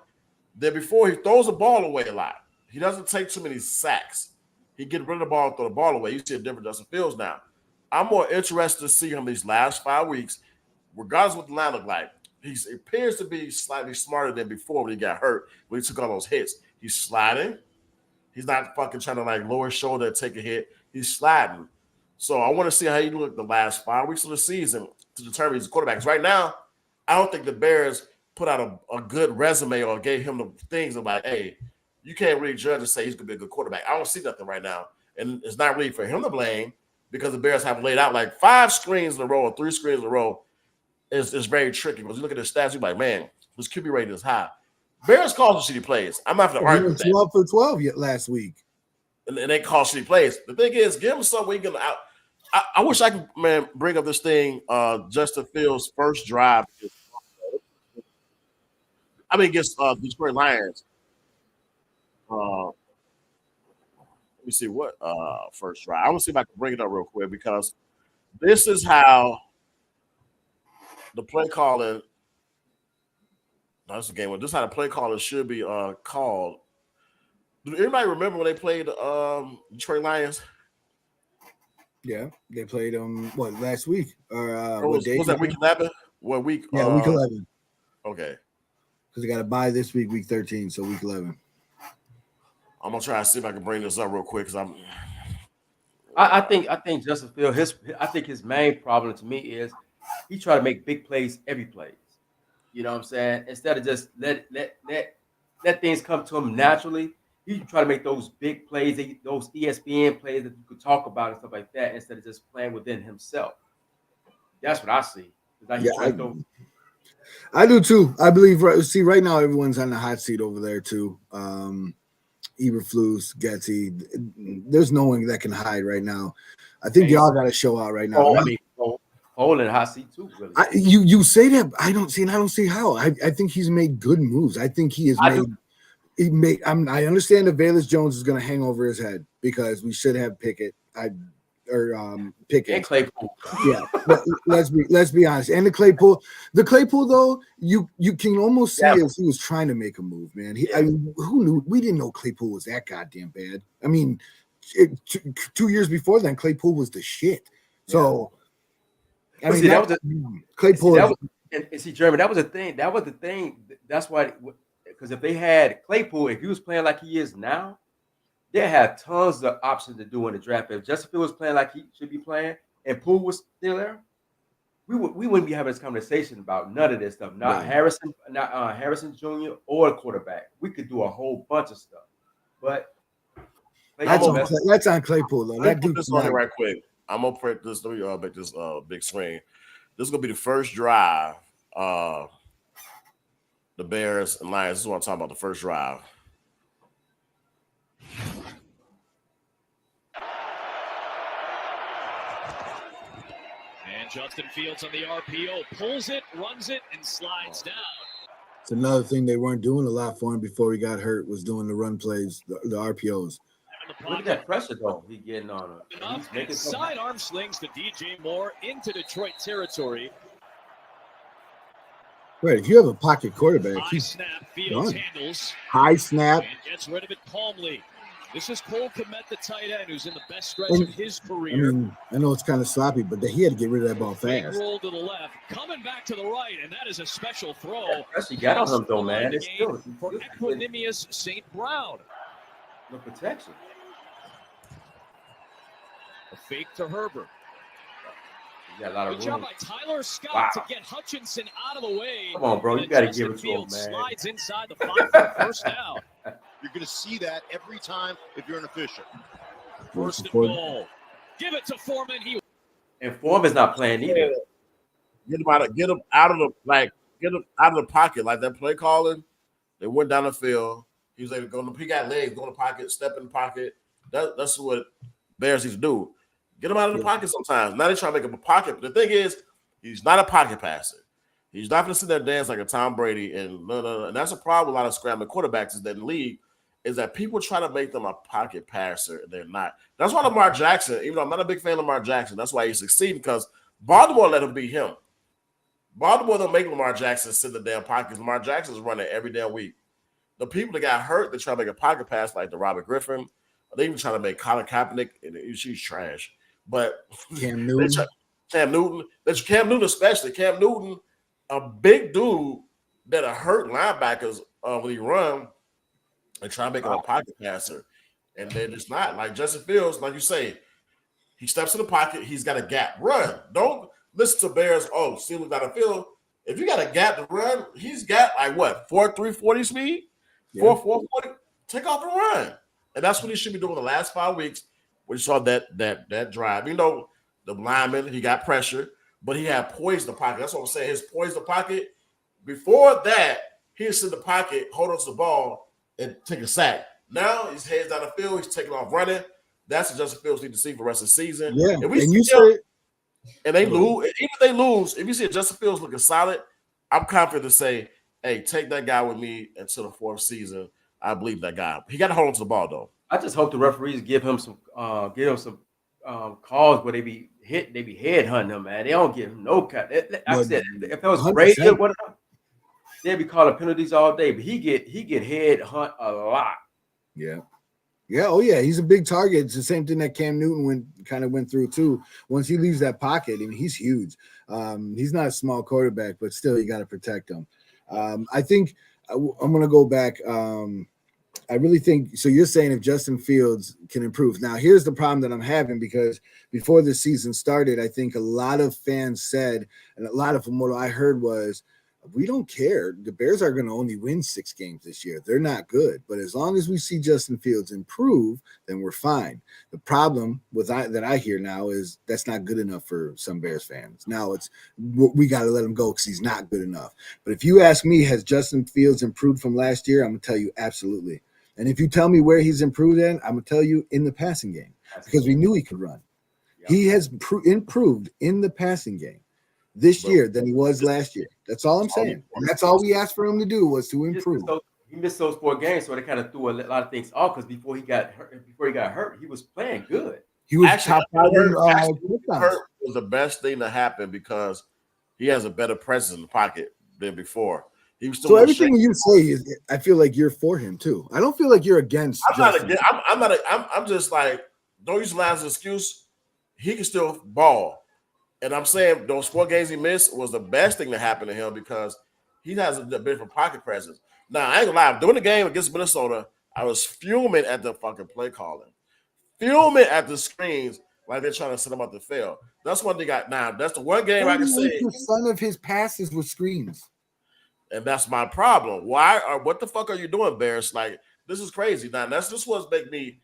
A: then before he throws the ball away a lot. He doesn't take too many sacks. He get rid of the ball and throw the ball away. You see a different Justin Fields now. I'm more interested to see him these last 5 weeks, regardless of what the line look like. He appears to be slightly smarter than before when he got hurt, when he took all those hits. He's sliding. He's not fucking trying to like lower his shoulder and take a hit. He's sliding. So I want to see how he look the last 5 weeks of the season to determine his quarterbacks. Right now, I don't think the Bears put out a good resume or gave him the things of like, hey, you can't really judge and say he's going to be a good quarterback. I don't see nothing right now. And it's not really for him to blame because the Bears have laid out like 5 screens in a row or 3 screens in a row. It's very tricky. Because you look at the stats, you're like, man, his QB rating is high. Bears call the shitty plays. I'm not going to argue with that.
C: 12 for 12 last week.
A: And they call shitty plays. The thing is, give him something where he can out. I wish I could, man, bring up this thing, Justin Fields' first drive. Against Detroit Lions. Let me see what first drive. I want to see if I can bring it up real quick because This is how the play calling. No, that's a game one. This is how the play calling should be called. Do anybody remember when they played Detroit Lions?
C: Yeah, they played what last week or
A: was that week 11? What week?
C: Yeah, week 11.
A: Okay.
C: Because they got to buy this week 13, so week 11.
A: I'm gonna try to see if I can bring this up real quick because
B: I think Justin Fields, his main problem to me is he try to make big plays every play. You know what I'm saying? Instead of just let things come to him naturally, he try to make those big plays, those ESPN plays that you could talk about and stuff like that, instead of just playing within himself. That's what I see. Like
C: I do too. I believe. See, right now everyone's on the hot seat over there too. Eberflus, Getty. There's no one that can hide right now. I think y'all got to show out right now.
B: I mean, Cole in the hot seat too. Really,
C: you say that. I don't see how. I think he's made good moves. I think he has made. He made. I understand that Velus Jones is going to hang over his head because we should have Pickett. Pickett
B: and Claypool.
C: Yeah, let's be honest. And the Claypool though, you can almost see as he was trying to make a move, man. I mean, who knew? We didn't know Claypool was that goddamn bad. I mean, 2 years before then, Claypool was the shit. So, I mean, that was Claypool.
B: See, Jeremy, that was the thing. That was the thing. That's why, because if they had Claypool, if he was playing like he is now, they had tons of options to do in the draft. If Justin Fields was playing like he should be playing, and Poole was still there, we wouldn't be having this conversation about none of this stuff. Not Harrison Jr. or a quarterback. We could do a whole bunch of stuff, but
C: that's on Claypool though.
A: Let me put this on it right quick. I'm gonna print this. Let me make this big screen. This is gonna be the first drive. The Bears and Lions. This is what I'm talking about. The first drive.
D: And Justin Fields on the RPO pulls it, runs it, and slides down.
C: It's another thing they weren't doing a lot for him before he got hurt was doing the run plays, the RPOs.
B: Look at that pressure though. He's getting on it.
D: He's making sidearm slings to DJ Moore into Detroit territory.
C: Right, if you have a pocket quarterback,
D: high snap, Fields handles.
C: High snap.
D: And gets rid of it calmly. This is Cole Kmet, the tight end, who's in the best stretch of his career.
C: I mean, I know it's kind of sloppy, but he had to get rid of that ball fast.
D: Roll to the left, coming back to the right, and that is a special throw.
B: He got on him though, man. It's still
D: for Equanimous St. Brown.
B: No protection.
D: A fake to Herbert.
B: Got a lot of
D: Good job by Tyler Scott to get Hutchinson out of the way.
B: Come on, bro. You got to give it to him, man.
D: Slides inside the 5 for first down.
E: You're going to see that every time if you're an official.
D: First and goal. Give it to Foreman.
B: And Foreman's not playing either.
A: Get him out of the pocket. Like that play calling. They went down the field. He was able to go. He got legs, go in the pocket, step in the pocket. That's what Bears need to do. Get him out of the pocket sometimes. Now they try to make him a pocket. But the thing is, he's not a pocket passer. He's not going to sit there and dance like a Tom Brady. And no. And that's a problem with a lot of scrambling quarterbacks is that in the league is that people try to make them a pocket passer and they're not. That's why Lamar Jackson, even though I'm not a big fan of Lamar Jackson, that's why he succeeded because Baltimore let him be him. Baltimore don't make Lamar Jackson sit in the damn pockets. Lamar Jackson's running every damn week. The people that got hurt, they try to make a pocket pass like the Robert Griffin. They even try to make Colin Kaepernick, and she's trash. But
C: Cam Newton.
A: Cam Newton especially. Cam Newton, a big dude that are hurt linebackers when he run and try to make him a pocket passer. And they're just not. Like Justin Fields, like you say, he steps in the pocket, he's got a gap. Run. Don't listen to Bears, Steelers got a field. If you got a gap to run, he's got like what, 4.340 speed? 4.40? Take off and run. And that's what he should be doing the last 5 weeks. We saw that drive. You know, the lineman, he got pressure, but he had poise in the pocket. That's what I'm saying. His poise in the pocket. Before that, he was in the pocket, hold on to the ball, and take a sack. Now his head's down the field. He's taking off running. That's what Justin Fields need to see for the rest of the season.
C: Yeah,
A: and they lose. Even if they lose, if you see Justin Fields looking solid, I'm confident to say, hey, take that guy with me until the 4th season. I believe that guy. He got to hold on to the ball, though.
B: I just hope the referees give him some calls where they be head hunting him, man. They don't give him no cut. Like I said, if it was
C: 100%.
B: radio, whatever, they'd be calling penalties all day. But he get head hunt a lot.
C: Yeah. Yeah, oh yeah, he's a big target. It's the same thing that Cam Newton went through too. Once he leaves that pocket, I mean, he's huge. He's not a small quarterback, but still, you got to protect him. I think I'm going to go back. I really think so. You're saying if Justin Fields can improve. Now, here's the problem that I'm having, because before the season started, I think a lot of fans said, and a lot of them, what I heard was, we don't care. The Bears are going to only win 6 games this year. They're not good. But as long as we see Justin Fields improve, then we're fine. The problem that I hear now is that's not good enough for some Bears fans. Now we got to let him go because he's not good enough. But if you ask me, has Justin Fields improved from last year? I'm going to tell you absolutely. And if you tell me where he's improved in, I'm going to tell you in the passing game, because we knew he could run. Yep. He has improved in the passing game this year than he was last year. That's all I'm saying. And that's all we asked for him to do, was to improve.
B: He missed those 4 games, so they kind of threw a lot of things off, because before he got hurt, he was playing good.
C: He was
A: actually,
C: top 5
A: hurt was the best thing to happen, because he has a better presence in the pocket than before. He was still
C: so everything you say is, I feel like you're for him too. I don't feel like you're against.
A: I'm just like, don't use him as an excuse. He can still ball. And I'm saying those 4 games he missed was the best thing that happened to him, because he has a bit of a pocket presence. Now, I ain't gonna lie, during the game against Minnesota, I was fuming at the fucking play calling. Fuming at the screens like they're trying to set him up to fail. That's one thing that's the one game I can say.
C: 80% of his passes were screens.
A: And that's my problem. What the fuck are you doing, Bears? Like, this is crazy. Now, this was make me.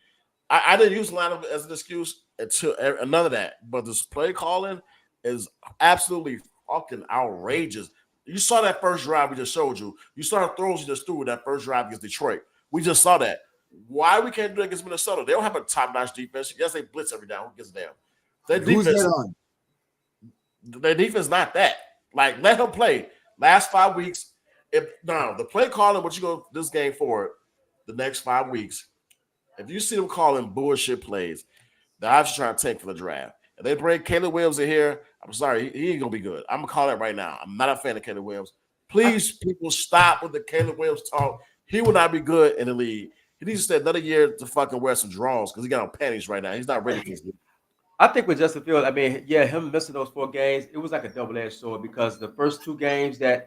A: I didn't use line as an excuse until none of that. But this play calling is absolutely fucking outrageous. You saw that first drive we just showed you. You saw the throws you just threw that first drive against Detroit. We just saw that. Why we can't do that against Minnesota? They don't have a top-notch defense. Yes, they blitz every down. Who gives a damn? Their defense not that. Like, let him play. Last 5 weeks. The play calling, what you go this game forward, the next 5 weeks, if you see them calling bullshit plays, they're actually trying to tank for the draft. If they bring Caleb Williams in here, I'm sorry, he ain't gonna be good. I'm gonna call that right now. I'm not a fan of Caleb Williams. Please, people, stop with the Caleb Williams talk. He will not be good in the league. He needs to stay another year to fucking wear some draws, because he got on panties right now. He's not ready for this.
B: I think with Justin Fields, I mean, yeah, him missing those 4 games, it was like a double-edged sword, because the first 2 games that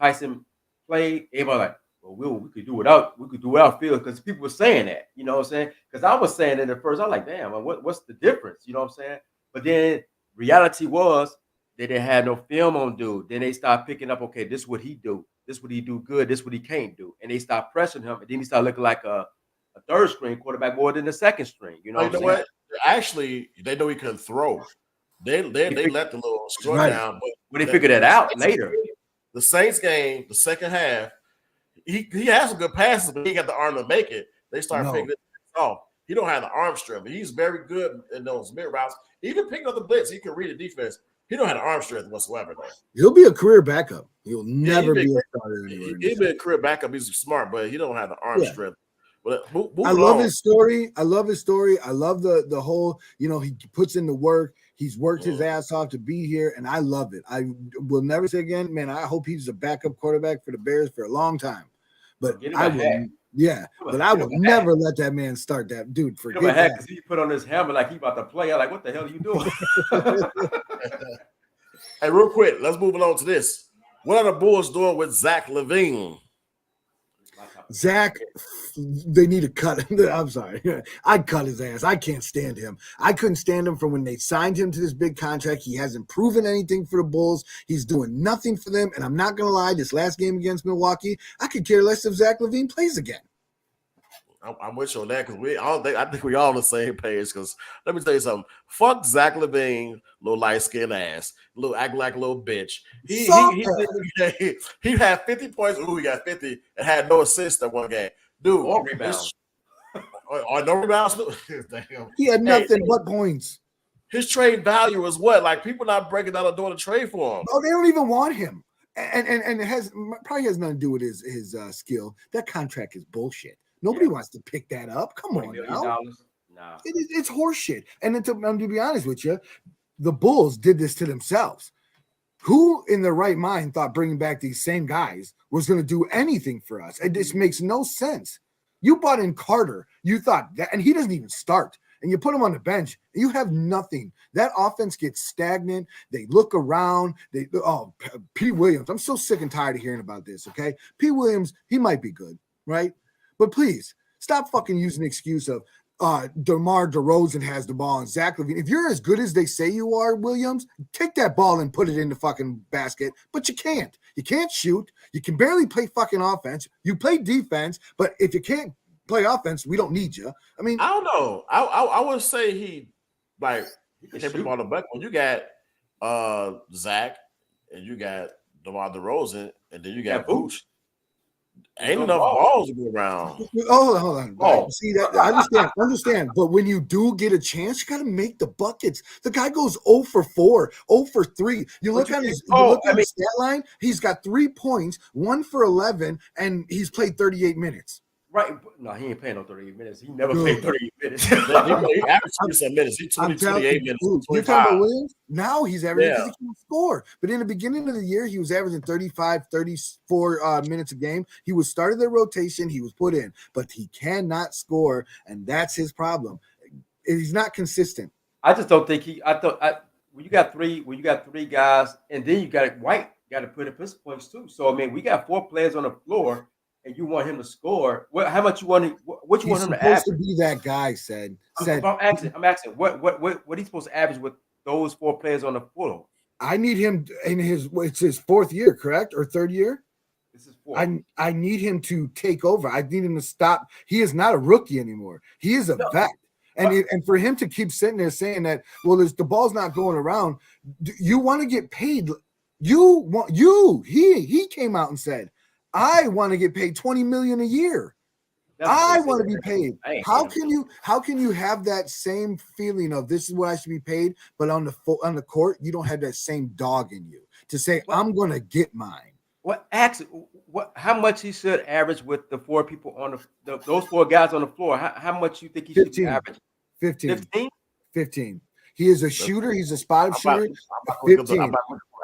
B: Tyson played, everybody like, well, we could do without Fields, because people were saying that, you know what I'm saying? Because I was saying it at first, I was like, damn, what's the difference? You know what I'm saying? But then reality was they didn't have no film on dude. Then they start picking up, okay, this is what he do. This is what he do good. This is what he can't do. And they start pressing him. And then he started looking like a third string quarterback more than the second string. You know what?
A: Actually, they know he can throw. They let the little score down.
B: But they figured that out later.
A: The Saints game, the second half, he has some good passes, but he got the arm to make it. They start picking it off. He don't have the arm strength, but he's very good in those mid routes. Even picking up the blitz, he can read the defense. He don't have the arm strength whatsoever, though.
C: He'll be a career backup. He'll never be a starter anywhere.
A: He'll be a career backup. He's smart, but he don't have the arm strength. But
C: I love his story. I love the whole, he puts in the work. He's worked his ass off to be here, and I love it. I will never say again, man, I hope he's a backup quarterback for the Bears for a long time. But I will never let that man start that. Dude, forget that.
B: Because he put on his helmet like he about to play. I'm like, what the hell are you doing?
A: Hey, real quick, let's move along to this. What are the Bulls doing with Zack LaVine?
C: Zach, they need to cut him. I'm sorry. I'd cut his ass. I can't stand him. I couldn't stand him from when they signed him to this big contract. He hasn't proven anything for the Bulls. He's doing nothing for them. And I'm not going to lie, this last game against Milwaukee, I could care less if Zack LaVine plays again.
A: I'm with you on that, because I think we all on the same page. Because let me tell you something. Fuck Zack LaVine, little light skinned ass, act like a little bitch. He had 50 points. Ooh, he got 50 and had no assists that one game. Dude,
B: or rebounds.
A: Or no rebounds. Damn.
C: He had nothing but points.
A: His trade value is what? Like, people not breaking down the door to trade for him.
C: Oh, they don't even want him. And it probably has nothing to do with his skill. That contract is bullshit. Nobody wants to pick that up. Come on now.
B: No.
C: It's horseshit. And then to be honest with you, the Bulls did this to themselves. Who in their right mind thought bringing back these same guys was going to do anything for us? It just makes no sense. You bought in Carter. You thought that, and he doesn't even start. And you put him on the bench, and you have nothing. That offense gets stagnant. They look around. P. Williams. I'm so sick and tired of hearing about this, okay? P. Williams, he might be good, right? But please, stop fucking using the excuse of DeMar DeRozan has the ball and Zach LaVine. If you're as good as they say you are, Williams, take that ball and put it in the fucking basket, but you can't. You can't shoot. You can barely play fucking offense. You play defense, but if you can't play offense, we don't need you. I mean,
A: I don't know. I would say he can put the ball on the back when you got Zack and you got DeMar DeRozan and then you got Booch. Ain't enough balls to go around.
C: Hold on. Oh. See that? I understand. But when you do get a chance, you got to make the buckets. The guy goes 0 for 4, 0 for 3. You look on his stat line. He's got 3 points, 1 for 11, and he's played 38 minutes.
B: Right. No, he ain't playing no 38 minutes. He never played 38 minutes.
A: He averaged 27 minutes. He's 28 minutes.
C: You're talking about Williams? Now he's averaging because he can score. But in the beginning of the year, he was averaging 35, 34 minutes a game. He was started their rotation. He was put in. But he cannot score, and that's his problem. He's not consistent.
B: I just don't think when you got three guys, and then you got White got to put up his points too. So I mean, we got 4 players on the floor. And you want him to score? How much you want him? What you want him to average?
C: He's supposed to be that guy. Said.
B: I'm asking. What he's supposed to average with those 4 players on the floor?
C: I need him in it's his 4th year, correct, or 3rd year?
B: This is 4th.
C: I need him to take over. I need him to stop. He is not a rookie anymore. He is a vet. And for him to keep sitting there saying that, well, the ball's not going around. You want to get paid. He came out and said, I want to get paid $20 million a year. I want to be paid. How can you have that same feeling of this is what I should be paid, but on the court you don't have that same dog in you to say I'm going to get mine?
B: How much he should average with the 4 people on those 4 guys on the floor? How much you think he should be averaging?
C: 15. He is a shooter. He's a spot-up shooter. 15.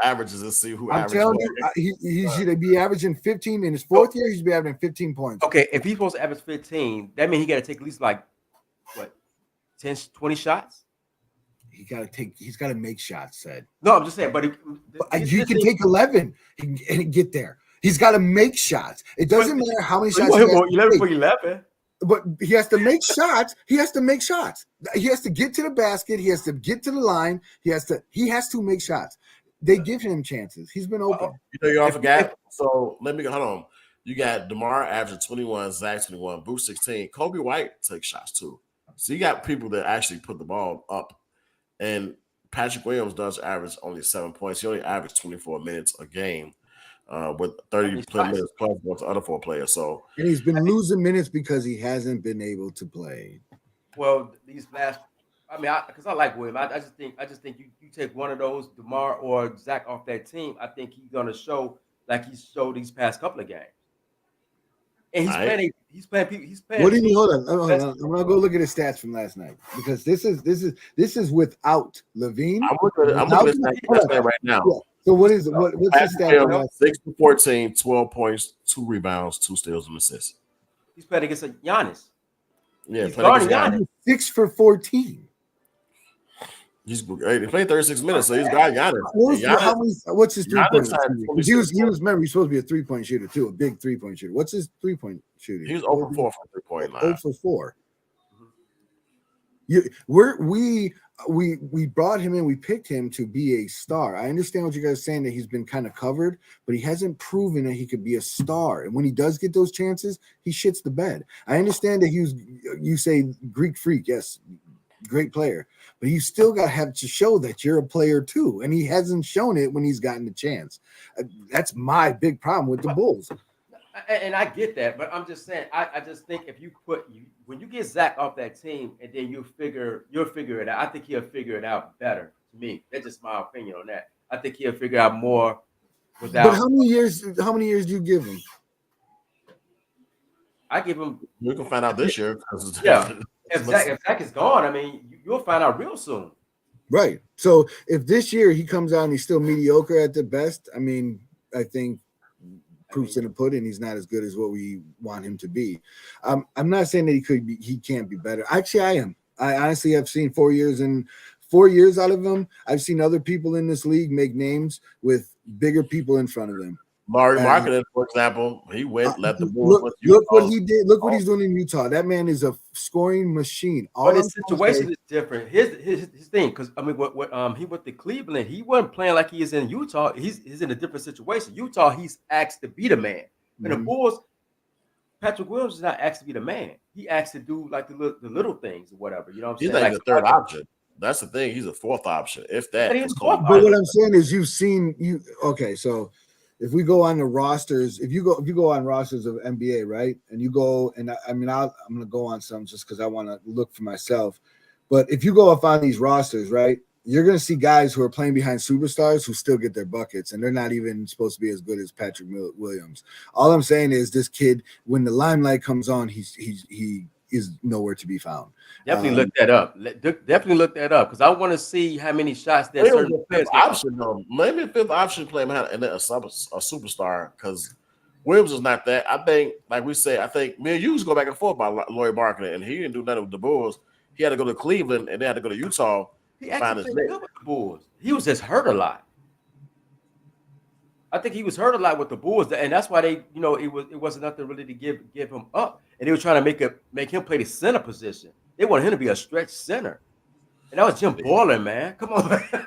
A: Averages and see who
C: I'm telling you, he should be averaging 15 in his 4th year. He should be averaging 15 points.
B: Okay, if he's supposed to average 15, that means he got to take at least 10, 20 shots.
C: He's got to make shots. Said
B: no, I'm just saying, but
C: he can take 11 and get there. He's got to make shots. It doesn't matter how many shots.
B: 11 for 11.
C: But he has to make shots. He has to make shots. He has to get to the basket. He has to get to the line. He has to make shots. They give him chances. He's been open.
A: You all forgot. So let me hold on. You got DeMar averaging 21, Zack 21, Booth 16. Kobe White takes shots too. So you got people that actually put the ball up. And Patrick Williams does average only 7 points. He only averaged 24 minutes a game with 30 minutes plus with the other 4 players. So
C: and he's been losing minutes because he hasn't been able to play.
B: Well, these last. I mean, because I like William. I just think you take one of those, DeMar or Zack, off that team. I think he's gonna show like he's showed these past couple of games. And he's playing.
C: What do you mean? Hold on. I'm gonna go look at his stats from last night because this is without LaVine.
A: I'm looking at that right now. Yeah.
C: So what's his stat?
A: 6 for 14, 12 points, 2 rebounds, 2 steals and assists.
B: He's playing against Giannis.
A: Yeah, playing against Giannis.
C: 6 for 14.
A: He played 36 minutes, so he's got Giannis.
C: What's his 3-point? He was remember he's supposed to be a 3-point shooter too, a big 3-point shooter. What's his 3-point shooting?
A: He was 0 for 4 from 3-point line.
C: 0 for 4. We brought him in. We picked him to be a star. I understand what you guys are saying that he's been kind of covered, but he hasn't proven that he could be a star. And when he does get those chances, he shits the bed. I understand that you say Greek freak, yes, great player, but you still got to have to show that you're a player too. And he hasn't shown it when he's gotten the chance. That's my big problem with the Bulls.
B: And I get that, but I'm just saying, I just think if you when you get Zack off that team and then you'll figure it out. I think he'll figure it out better to me. That's just my opinion on that. I think he'll figure out more without.
C: But how many years do you give him?
B: I give him.
A: We can find out this year.
B: Yeah. if Zack is gone, I mean, you'll find out real soon.
C: Right. So if this year he comes out and he's still mediocre at the best, I mean, I think proof's in the pudding. He's not as good as what we want him to be. I'm not saying that he can't be better. Actually, I am. I honestly have seen 4 years out of him. I've seen other people in this league make names with bigger people in front of them.
A: Maury Marketing, for example, he went, let the Bulls.
C: Look what he did. Look what he's doing in Utah. That man is a scoring machine.
B: But his situation is different. His thing, because I mean, what he went to Cleveland, he wasn't playing like he is in Utah. He's in a different situation. Utah, he's asked to be the man. And the Bulls, Patrick Williams is not asked to be the man. He asked to do like the little things or whatever. You know what I'm saying?
A: He's like the third option. That's the thing. He's a fourth option, if that.
C: But what I'm saying is, okay. So if we go on the rosters, if you go on rosters of NBA, right, and you go, and I'm gonna go on some just because I want to look for myself. But if you go up on these rosters, right, you're gonna see guys who are playing behind superstars who still get their buckets, and they're not even supposed to be as good as Patrick Williams. All I'm saying is, this kid, when the limelight comes on, he is nowhere to be found.
B: Definitely look that up. Definitely look that up because I want to see how many shots that certain players
A: option though. Maybe a fifth option play behind and then a superstar because Williams is not that. I think, like we said, I think me and you used to go back and forth about Laurie Marketing, and he didn't do nothing with the Bulls. He had to go to Cleveland and then had to go to Utah.
B: He actually played good with the Bulls. He was just hurt a lot. I think he was hurt a lot with the Bulls, and that's why they, it wasn't nothing really to give him up, and they were trying to make him play the center position. They wanted him to be a stretch center, and that was Jim Boylan, man. Come on, man.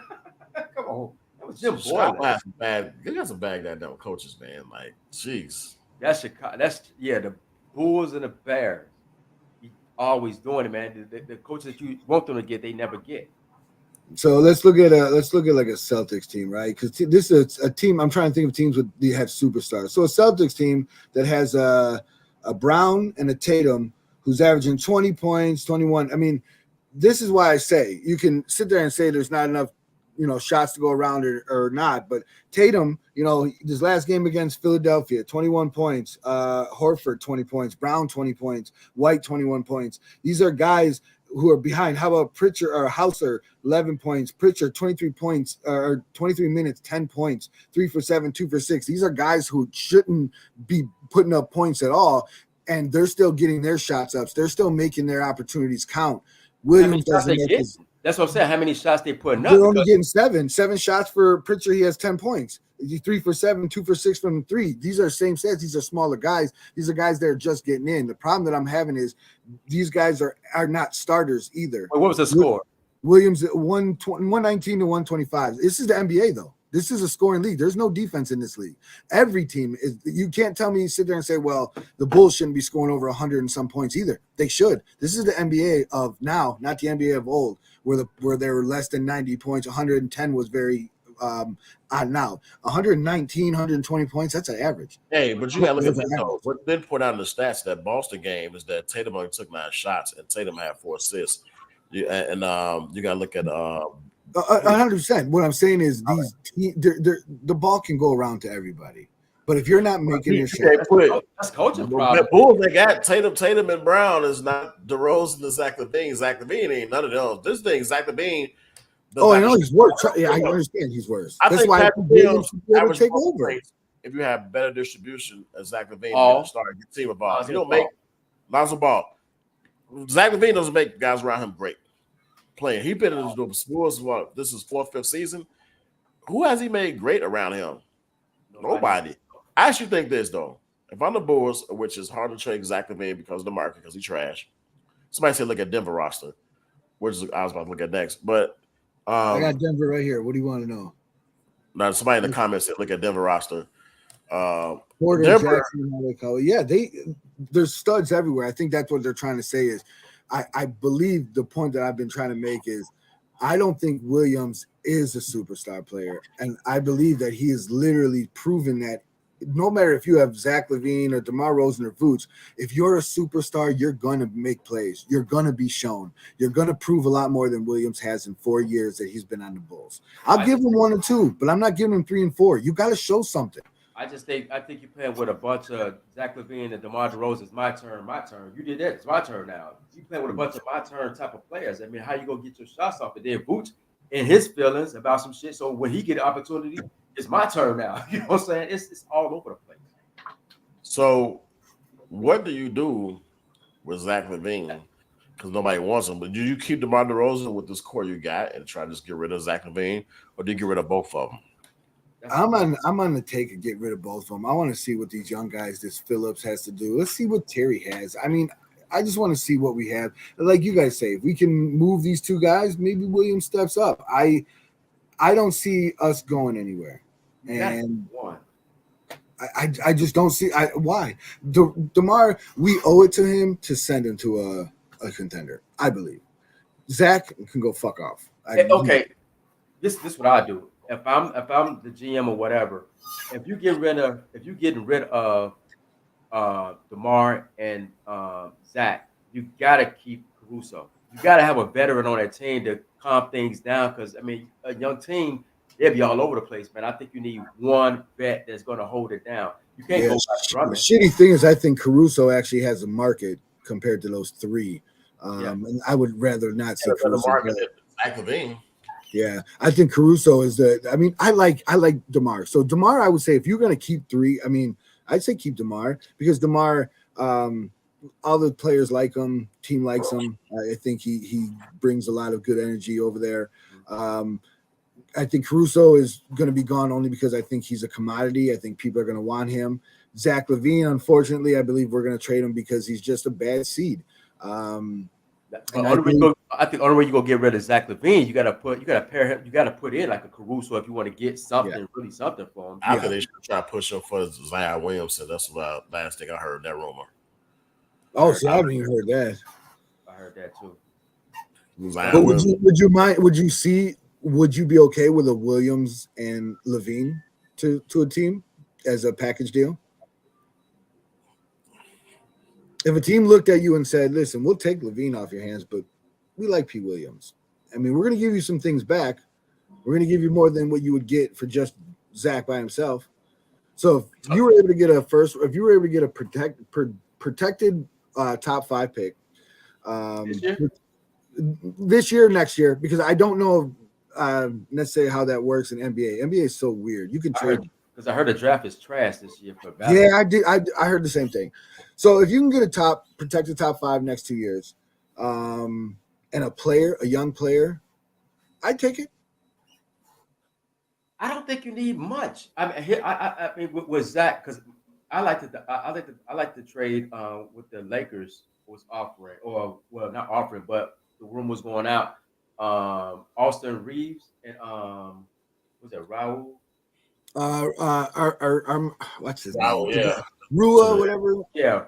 B: Come on, that was Jim Boylan.
A: They got some bad goddamn coaches, man. Like, jeez.
B: That's Chicago. The Bulls and the Bears. He always doing it, man. The coaches that you want them to get, they never get.
C: So let's look at like a Celtics team, right? Because this is a team. I'm trying to think of teams with they have superstars. So a Celtics team that has a Brown and a Tatum who's averaging 20 points, 21. I mean, this is why I say you can sit there and say there's not enough, shots to go around or not. But Tatum, this last game against Philadelphia, 21 points. Horford, 20 points. Brown, 20 points. White, 21 points. These are guys who are behind. How about Pritchard or Hauser, 11 points. Pritchard, 23 points or 23 minutes, 10 points, 3 for 7, 2 for 6. These are guys who shouldn't be putting up points at all, and they're still getting their shots up. They're still making their opportunities count. Williams doesn't make his.
B: That's what I'm saying. How many shots they putting up?
C: They're only getting 7 shots for Pritchard. He has 10 points. 3 for 7, 2 for 6 from 3. These are same sets. These are smaller guys. These are guys that are just getting in. The problem that I'm having is these guys are not starters either.
B: Wait, what was the score?
C: Williams 119 to 125. This is the NBA though. This is a scoring league. There's no defense in this league. Every team is. You can't tell me, sit there and say, well, the Bulls shouldn't be scoring over 100 and some points either. They should. This is the NBA of now, not the NBA of old, where there were less than 90 points. 110 was very on now. 119, 120 points, that's an average.
A: Hey, but you got to look at this though. What did put out in the stats that Boston game is that Tatum only took 9 shots and Tatum had 4 assists. You got to look at
C: 100%. What I'm saying is the ball can go around to everybody, but if you're not making your shot,
B: that's coaching problem.
A: The Bulls, they got Tatum and Brown is not DeRozan and Zach LaVine. Zach LaVine ain't none of those. This thing, Zach LaVine.
C: I know he's worse. Yeah, I understand he's worse. That's why
A: Williams
C: should be able to take over.
A: If you have better distribution, as Zach LaVine start get team of ball. If you don't make lots of ball. Zach LaVine doesn't make guys around him great playing. He been in the Bulls. This is 4th, 5th season. Who has he made great around him? Nobody. I actually think this though. If I'm the Bulls, which is hard to trade Zach LaVine because of the market, because he's trash. Somebody said look at Denver roster, which is I was about to look at next. But
C: I got Denver right here. What do you want to know?
A: Now somebody in the comments said look at Denver roster.
C: Porter,
A: Denver,
C: Jackson, there's studs everywhere. I think that's what they're trying to say is I believe the point that I've been trying to make is I don't think Williams is a superstar player. And I believe that he is literally proven that no matter if you have Zach LaVine or DeMar DeRozan or Vooch, if you're a superstar, you're going to make plays. You're going to be shown. You're going to prove a lot more than Williams has in 4 years that he's been on the Bulls. I'll give him 1 or 2, but I'm not giving him 3 and 4. You got to show something.
B: I think you're playing with a bunch of Zach LaVine and DeMar DeRozan. It's my turn. You did that. It's my turn now. You playing with a bunch of my turn type of players. I mean, how you gonna get your shots off? And then Vooch in his feelings about some shit. So when he get an opportunity, it's my turn now. You know what I'm saying? It's all over the place.
A: So, what do you do with Zach LaVine? Because nobody wants him. But do you keep DeMar DeRozan with this core you got and try to just get rid of Zach LaVine, or do you get rid of both of them?
C: I'm on the take and get rid of both of them. I want to see what these young guys, this Phillips has to do. Let's see what Terry has. I mean, I just want to see what we have. Like you guys say, if we can move these two guys, maybe Williams steps up. I don't see us going anywhere. And I just don't see why. DeMar, we owe it to him to send him to a contender, I believe. Zach can go fuck off.
B: Okay. This what I do. If I'm the GM or whatever, if you're getting rid of DeMar and Zack, you gotta keep Caruso. You gotta have a veteran on that team to calm things down. Because I mean, a young team, they'll be all over the place, man. I think you need one vet that's gonna hold it down. You can't go back running.
C: The shitty thing is, I think Caruso actually has a market compared to those three. And I would rather not see Caruso.
A: Zach LaVine.
C: Yeah, I think Caruso is I like DeMar. So DeMar, I would say if you're going to keep three, I mean, I'd say keep DeMar because DeMar, all the players like him, team likes him. I think he brings a lot of good energy over there. I think Caruso is going to be gone only because I think he's a commodity. I think people are going to want him. Zach LaVine, unfortunately, I believe we're going to trade him because he's just a bad seed.
B: I think the only way you gonna get rid of Zach LaVine, you gotta pair him, you gotta put in like a Caruso if you want to get something, really something for him.
A: I think they should try to push him for Zion Williamson. That's the last thing I heard that rumor.
C: Oh, see, I haven't even heard that.
B: I heard that too.
C: But would you be okay with a Williams and LaVine to a team as a package deal? If a team looked at you and said, listen, we'll take LaVine off your hands, but we like P. Williams. I mean, we're going to give you some things back. We're going to give you more than what you would get for just Zach by himself. So if you were able to get a protected top 5 pick this year, next year, because I don't know necessarily how that works in NBA. NBA is so weird. You can trade.
B: Because I heard the draft is trash this year for
C: basketball. Yeah, I did. I heard the same thing. So if you can get a protected top 5 next 2 years, and a young player, I'd take it.
B: I don't think you need much. I mean, with Zach, because I like to trade with the Lakers was offering, or well, not offering, but the rumor was going out. Austin Reeves and was it Raul?
C: What's his
A: name? Yeah.
C: Rua, whatever.
B: Yeah.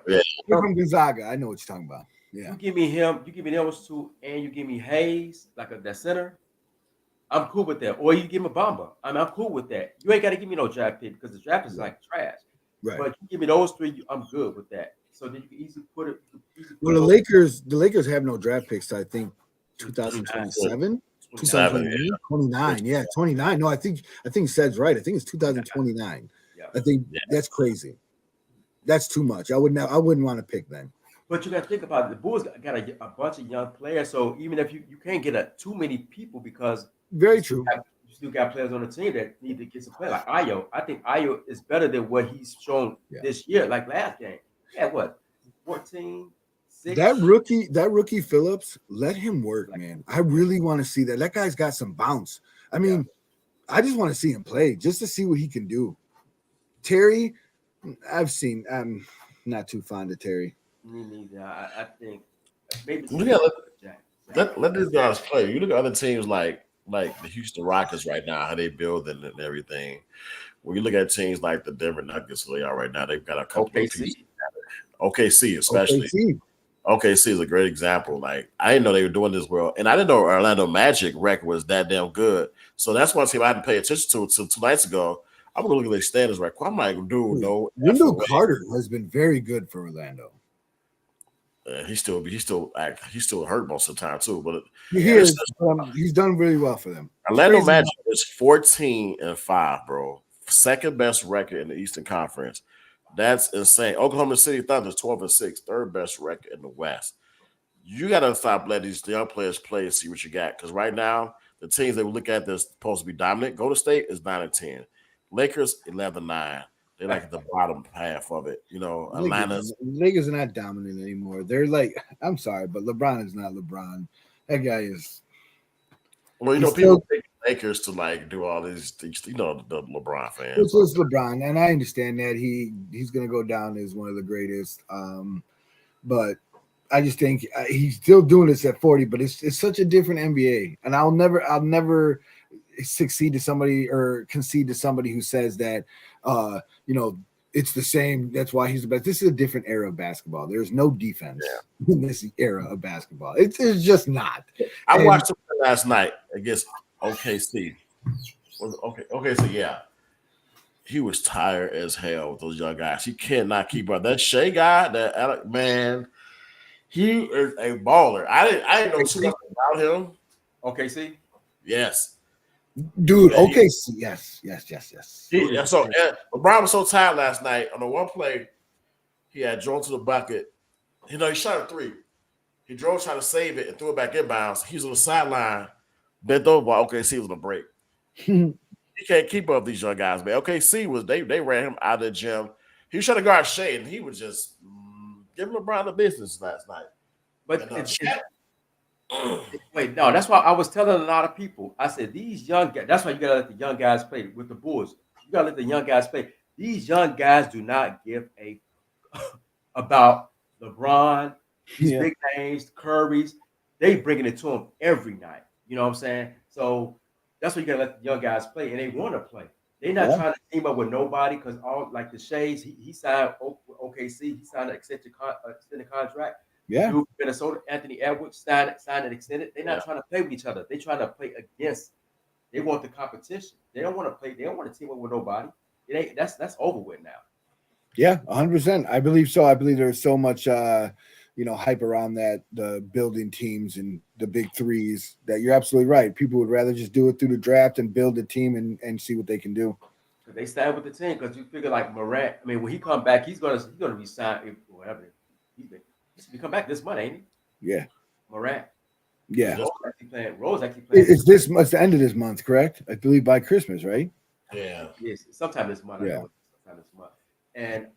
C: From Gonzaga. I know what you're talking about. Yeah.
B: You give me him, you give me those two, and you give me Hayes, like that center. I'm cool with that. Or you give me Bamba. I'm cool with that. You ain't got to give me no draft pick because the draft is like trash.
C: Right.
B: But you give me those three, I'm good with that. So then you can easily put it.
C: Well, the Lakers have no draft picks. I think 2027. 29. Yeah, 29. No, I think Sed's right. I think it's 2029.
B: Yeah.
C: I think that's crazy. That's too much. I wouldn't want to pick then.
B: But you got to think about it. The Bulls got a bunch of young players. So even if you can't get too many people because
C: very true.
B: You still got players on the team that need to get some play. Like Ayo. I think Ayo is better than what he's shown this year. Like last game. Yeah, what? 14. 6?
C: That rookie Phillips, let him work, man. I really want to see that. That guy's got some bounce. I mean, I just want to see him play just to see what he can do. Terry, I'm not too fond of Terry.
B: Me neither. I think maybe
A: let these guys play. You look at other teams like the Houston Rockets right now, how they build and everything. When you look at teams like the Denver Nuggets, they are right now, they've got a couple of pieces. OKC especially. OKC is a great example. Like, I didn't know they were doing this well, and I didn't know Orlando Magic record was that damn good. So that's one team I had to pay attention to 2 nights ago. I'm gonna look at their standards record. I'm like, dude, no.
C: Wendell Carter has been very good for Orlando.
A: He's still hurt most of the time too, but
C: he's done really well for them.
A: Orlando Magic is 14-5, bro. second best record in the Eastern Conference. That's insane. Oklahoma City Thunder is 12-6, third best record in the West. You got to stop letting these young players play and see what you got. Because right now, the teams that we look at that's supposed to be dominant, Golden State is 9-10. Lakers 11-9. They're like at the bottom half of it. You know, Atlanta's
C: Lakers are not dominant anymore. They're like, I'm sorry, but LeBron is not LeBron. That guy is.
A: Well, you know, people take Lakers to like do all these, you know, the LeBron fans.
C: This is LeBron, and I understand that he's going to go down as one of the greatest. But I just think he's still doing this at 40. But it's such a different NBA, and I'll never succeed to somebody or concede to somebody who says that you know, it's the same. That's why he's the best. This is a different era of basketball. There's no defense in this era of basketball. It's just not.
A: I watched him last night against OKC. Okay, so yeah. He was tired as hell with those young guys. He cannot keep up. That Shea guy, that man, he is a baller. I didn't know too much about him.
B: OKC?
A: Yes.
C: Dude, okay, yes.
A: So LeBron was so tired last night. On the one play, he had drove to the bucket. You know, he shot a three. He drove trying to save it and threw it back inbounds. He was on the sideline, bent over while OKC was on a break. He can't keep up with these young guys, man. OKC was they ran him out of the gym. He was trying to guard Shea, and he was just giving LeBron the business last night.
B: But wait, no, that's why I was telling a lot of people. I said these young guys. That's why you gotta let the young guys play with the Bulls. You gotta let the young guys play. These young guys do not give a about LeBron, these big names, Curry's. They bringing it to them every night. You know what I'm saying? So that's why you gotta let the young guys play, and they want to play. They're not trying to team up with nobody because all like the Shades, he signed OKC. He signed an extended contract.
C: Yeah.
B: Dude, Minnesota, Anthony Edwards signed and extended. They're not trying to play with each other. They're trying to play against. They want the competition. They don't want to play. They don't want to team up with nobody. It ain't. That's over with now.
C: Yeah, 100%. I believe so. I believe there's so much, hype around that, the building teams and the big threes, that you're absolutely right. People would rather just do it through the draft and build a team and see what they can do.
B: They stand with the team because you figure like Morant. I mean, when he come back, he's gonna resign whatever. He come back this month, ain't he?
C: Yeah.
B: Morant.
C: Yeah.
B: Rose actually playing.
C: It's the end of this month, correct? I believe by Christmas, right?
A: Yeah.
B: Yes, sometime this month.
C: Yeah.
B: Sometime this month. And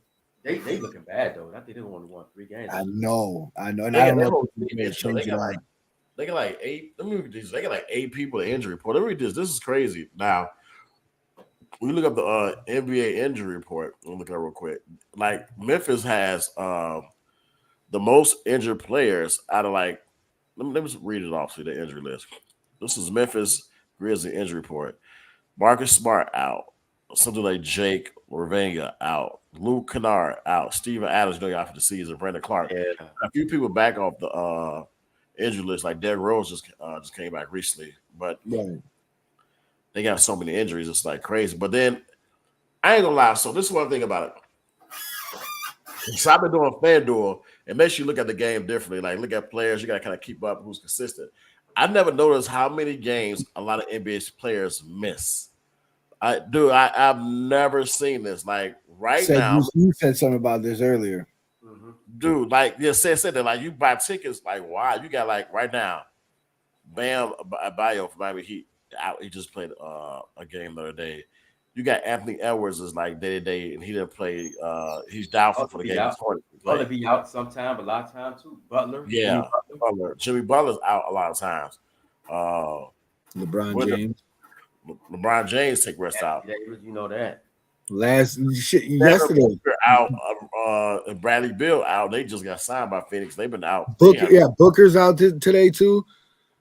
B: they looking bad though. I think they only won 3 games.
C: I know. And
A: They
C: I don't
A: got
C: know.
A: They got like 8. Let me look at these. They got like 8 people in injury report. Let me read this. This is crazy. Now, we look up the NBA injury report. Let me look at it real quick. Like Memphis has the most injured players out of like. Let me just read it off to the injury list. This is Memphis Grizzlies injury report. Marcus Smart out. Something like Jake Ravanga out. Luke Kennard out. Steven Adams going out for the season. Brandon Clark.
B: Yeah.
A: A few people back off the injury list, like Derrick Rose just came back recently, but they got so many injuries, it's like crazy. But then I ain't gonna lie. So this is one thing about it. So I've been doing FanDuel. It makes you look at the game differently. Like look at players, you gotta kind of keep up who's consistent. I've never noticed how many games a lot of NBA players miss. I've never seen this. Like now,
C: you said something about this earlier.
A: Dude, like said that like you buy tickets, like wow, you got like right now, Bam Adebayo from Miami Heat out. He just played a game the other day. You got Anthony Edwards is like day to day, and he didn't play. He's doubtful for the game.
B: Butler be out sometime, a lot of time too. Butler,
A: Jimmy Butler's out a lot of times.
C: LeBron
A: James take rest out.
B: You know that.
C: Yesterday
A: out, and Bradley Beal out. They just got signed by Phoenix. They've been out.
C: Booker's out today too.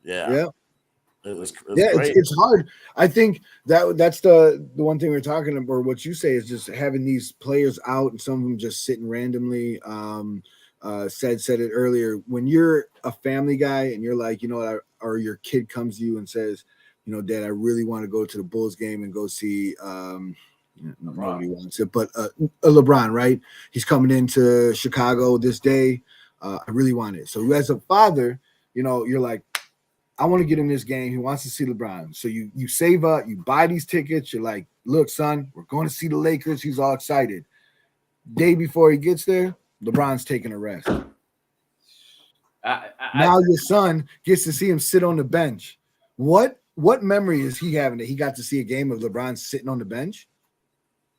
A: Yeah.
C: It's hard. I think that's the one thing we're talking about. Or what you say is just having these players out and some of them just sitting randomly. Said it earlier. When you're a family guy and you're like, or your kid comes to you and says, Dad, I really want to go to the Bulls game and go see. Nobody wants it, but LeBron, right? He's coming into Chicago this day. I really want it. So as a father, you're like, I want to get him this game. He wants to see LeBron. So you save up, you buy these tickets. You're like, Look, son, we're going to see the Lakers. He's all excited. Day before he gets there, LeBron's taking a rest. Now your son gets to see him sit on the bench. What memory is he having that he got to see a game of LeBron sitting on the bench?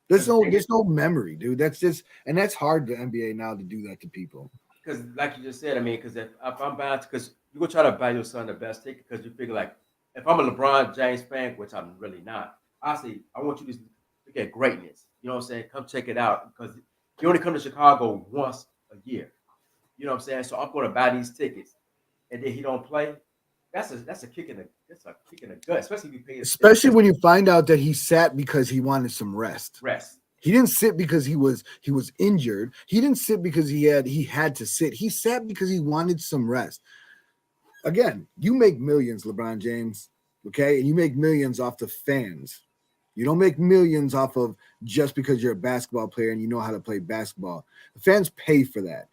C: There's no memory, dude. That's hard to NBA now to do that to people.
B: Because, like you just said, I mean, because if I'm bound, because you're gonna try to buy your son the best ticket, because you figure like, if I'm a LeBron James fan, which I'm really not, I want you to look at greatness. You know what I'm saying? Come check it out, because you only come to Chicago once a year. You know what I'm saying? So I'm going to buy these tickets, and then he don't play. That's a kick in the gut, especially if you pay.
C: Especially when you find out that he sat because he wanted some rest. He didn't sit because he was injured. He didn't sit because he had to sit. He sat because he wanted some rest. Again, you make millions, LeBron James, okay? And you make millions off the fans. You don't make millions off of just because you're a basketball player and you know how to play basketball. The fans pay for that.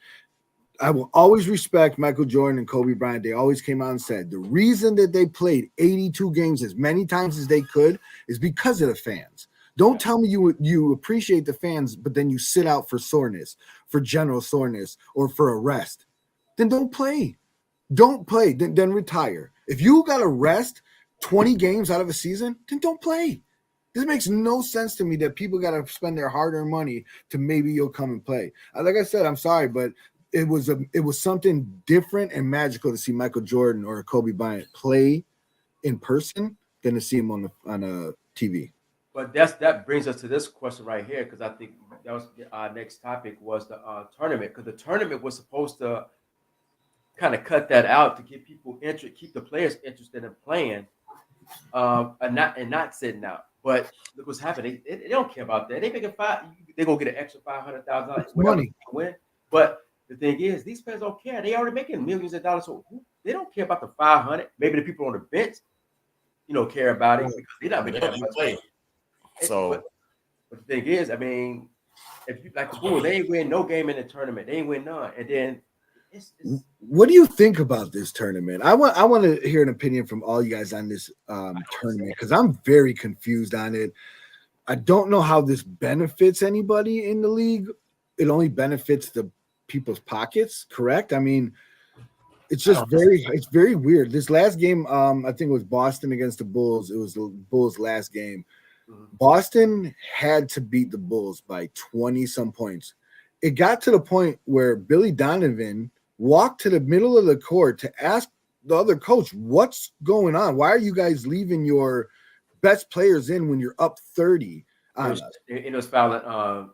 C: I will always respect Michael Jordan and Kobe Bryant. They always came out and said the reason that they played 82 games as many times as they could is because of the fans. Don't tell me you appreciate the fans, but then you sit out for soreness, for general soreness, or for a rest. Then don't play. Don't play. Then retire. If you got to rest 20 games out of a season, then don't play. This makes no sense to me that people got to spend their hard-earned money to maybe you'll come and play. Like I said, I'm sorry, but it was something different and magical to see Michael Jordan or Kobe Bryant play in person than to see him on a TV.
B: But that brings us to this question right here, because I think that was our next topic was the tournament, because the tournament was supposed to kind of cut that out to get people keep the players interested in playing, and not sitting out. But look what's happening. They don't care about that. They making they're gonna get an extra $500,000
C: money
B: win. But the thing is, these players don't care. They already making millions of dollars, so they don't care about the 500. Maybe the people on the bench, care about it because they're not making that much money.
A: So,
B: but the thing is, I mean, if you like the Bulls, they ain't win no game in the tournament. They ain't win none. And then it's
C: what do you think about this tournament? I want to hear an opinion from all you guys on this tournament, because I'm very confused on it. I don't know how this benefits anybody in the league. It only benefits the people's pockets, correct? I mean, it's just very weird. This last game, I think it was Boston against the Bulls. It was the Bulls' last game. Boston had to beat the Bulls by 20 some points. It got to the point where Billy Donovan walked to the middle of the court to ask the other coach, what's going on? Why are you guys leaving your best players in when you're up 30?
B: It was fouling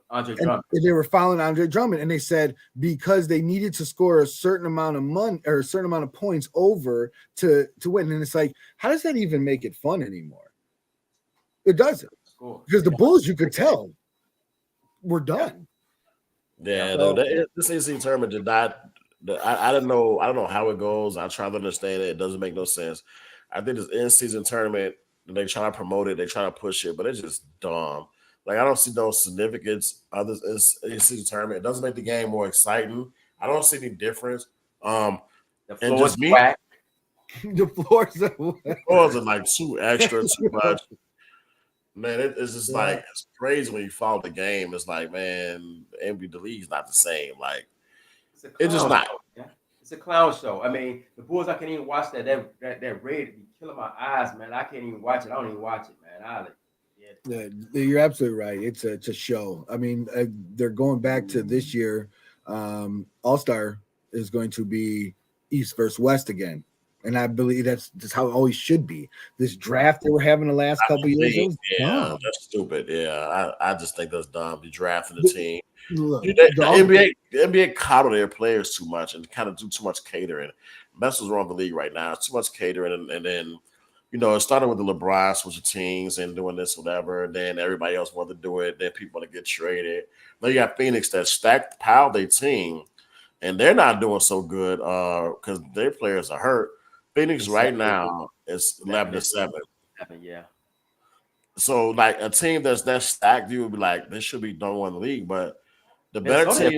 B: Andre Drummond.
C: They were fouling Andre Drummond, and they said because they needed to score a certain amount of money or a certain amount of points over to win. And it's like, how does that even make it fun anymore? It doesn't, because the Bulls, you could tell, were done.
A: Yeah, this NCAA tournament did not. I don't know. I don't know how it goes. I try to understand it. It doesn't make no sense. I think this in-season tournament, they try to promote it, they try to push it, but it's just dumb. Like, I don't see no significance of this in-season tournament. It doesn't make the game more exciting. I don't see any difference.
B: The floor is whack.
C: The floors
A: are like too extra, too much. Man, it's just like, it's crazy when you follow the game. It's like, man, the league's not the same. Like, it's just not.
B: Yeah. It's a clown show. I mean, the Bulls, I can't even watch that. That raid be killing my eyes, man. I can't even watch it. I don't even watch it, man.
C: Yeah, you're absolutely right. It's a show. I mean, they're going back to this year. All-Star is going to be East versus West again. And I believe that's how it always should be. This draft that we're having the last couple of years.
A: That's stupid. Yeah, I just think that's dumb. Be drafting the team.
C: Look,
A: the NBA coddle their players too much and kind of do too much catering. That's what's wrong with the league right now. It's too much catering, and then it started with the LeBron switching teams and doing this, whatever. And then everybody else wanted to do it. Then people want to get traded. Then you got Phoenix that stacked piled their team, and they're not doing so good because their players are hurt. Phoenix right now is 11-7.
B: Yeah.
A: So like a team that's that stacked, you would be like, this should be number one in the league. But the better team,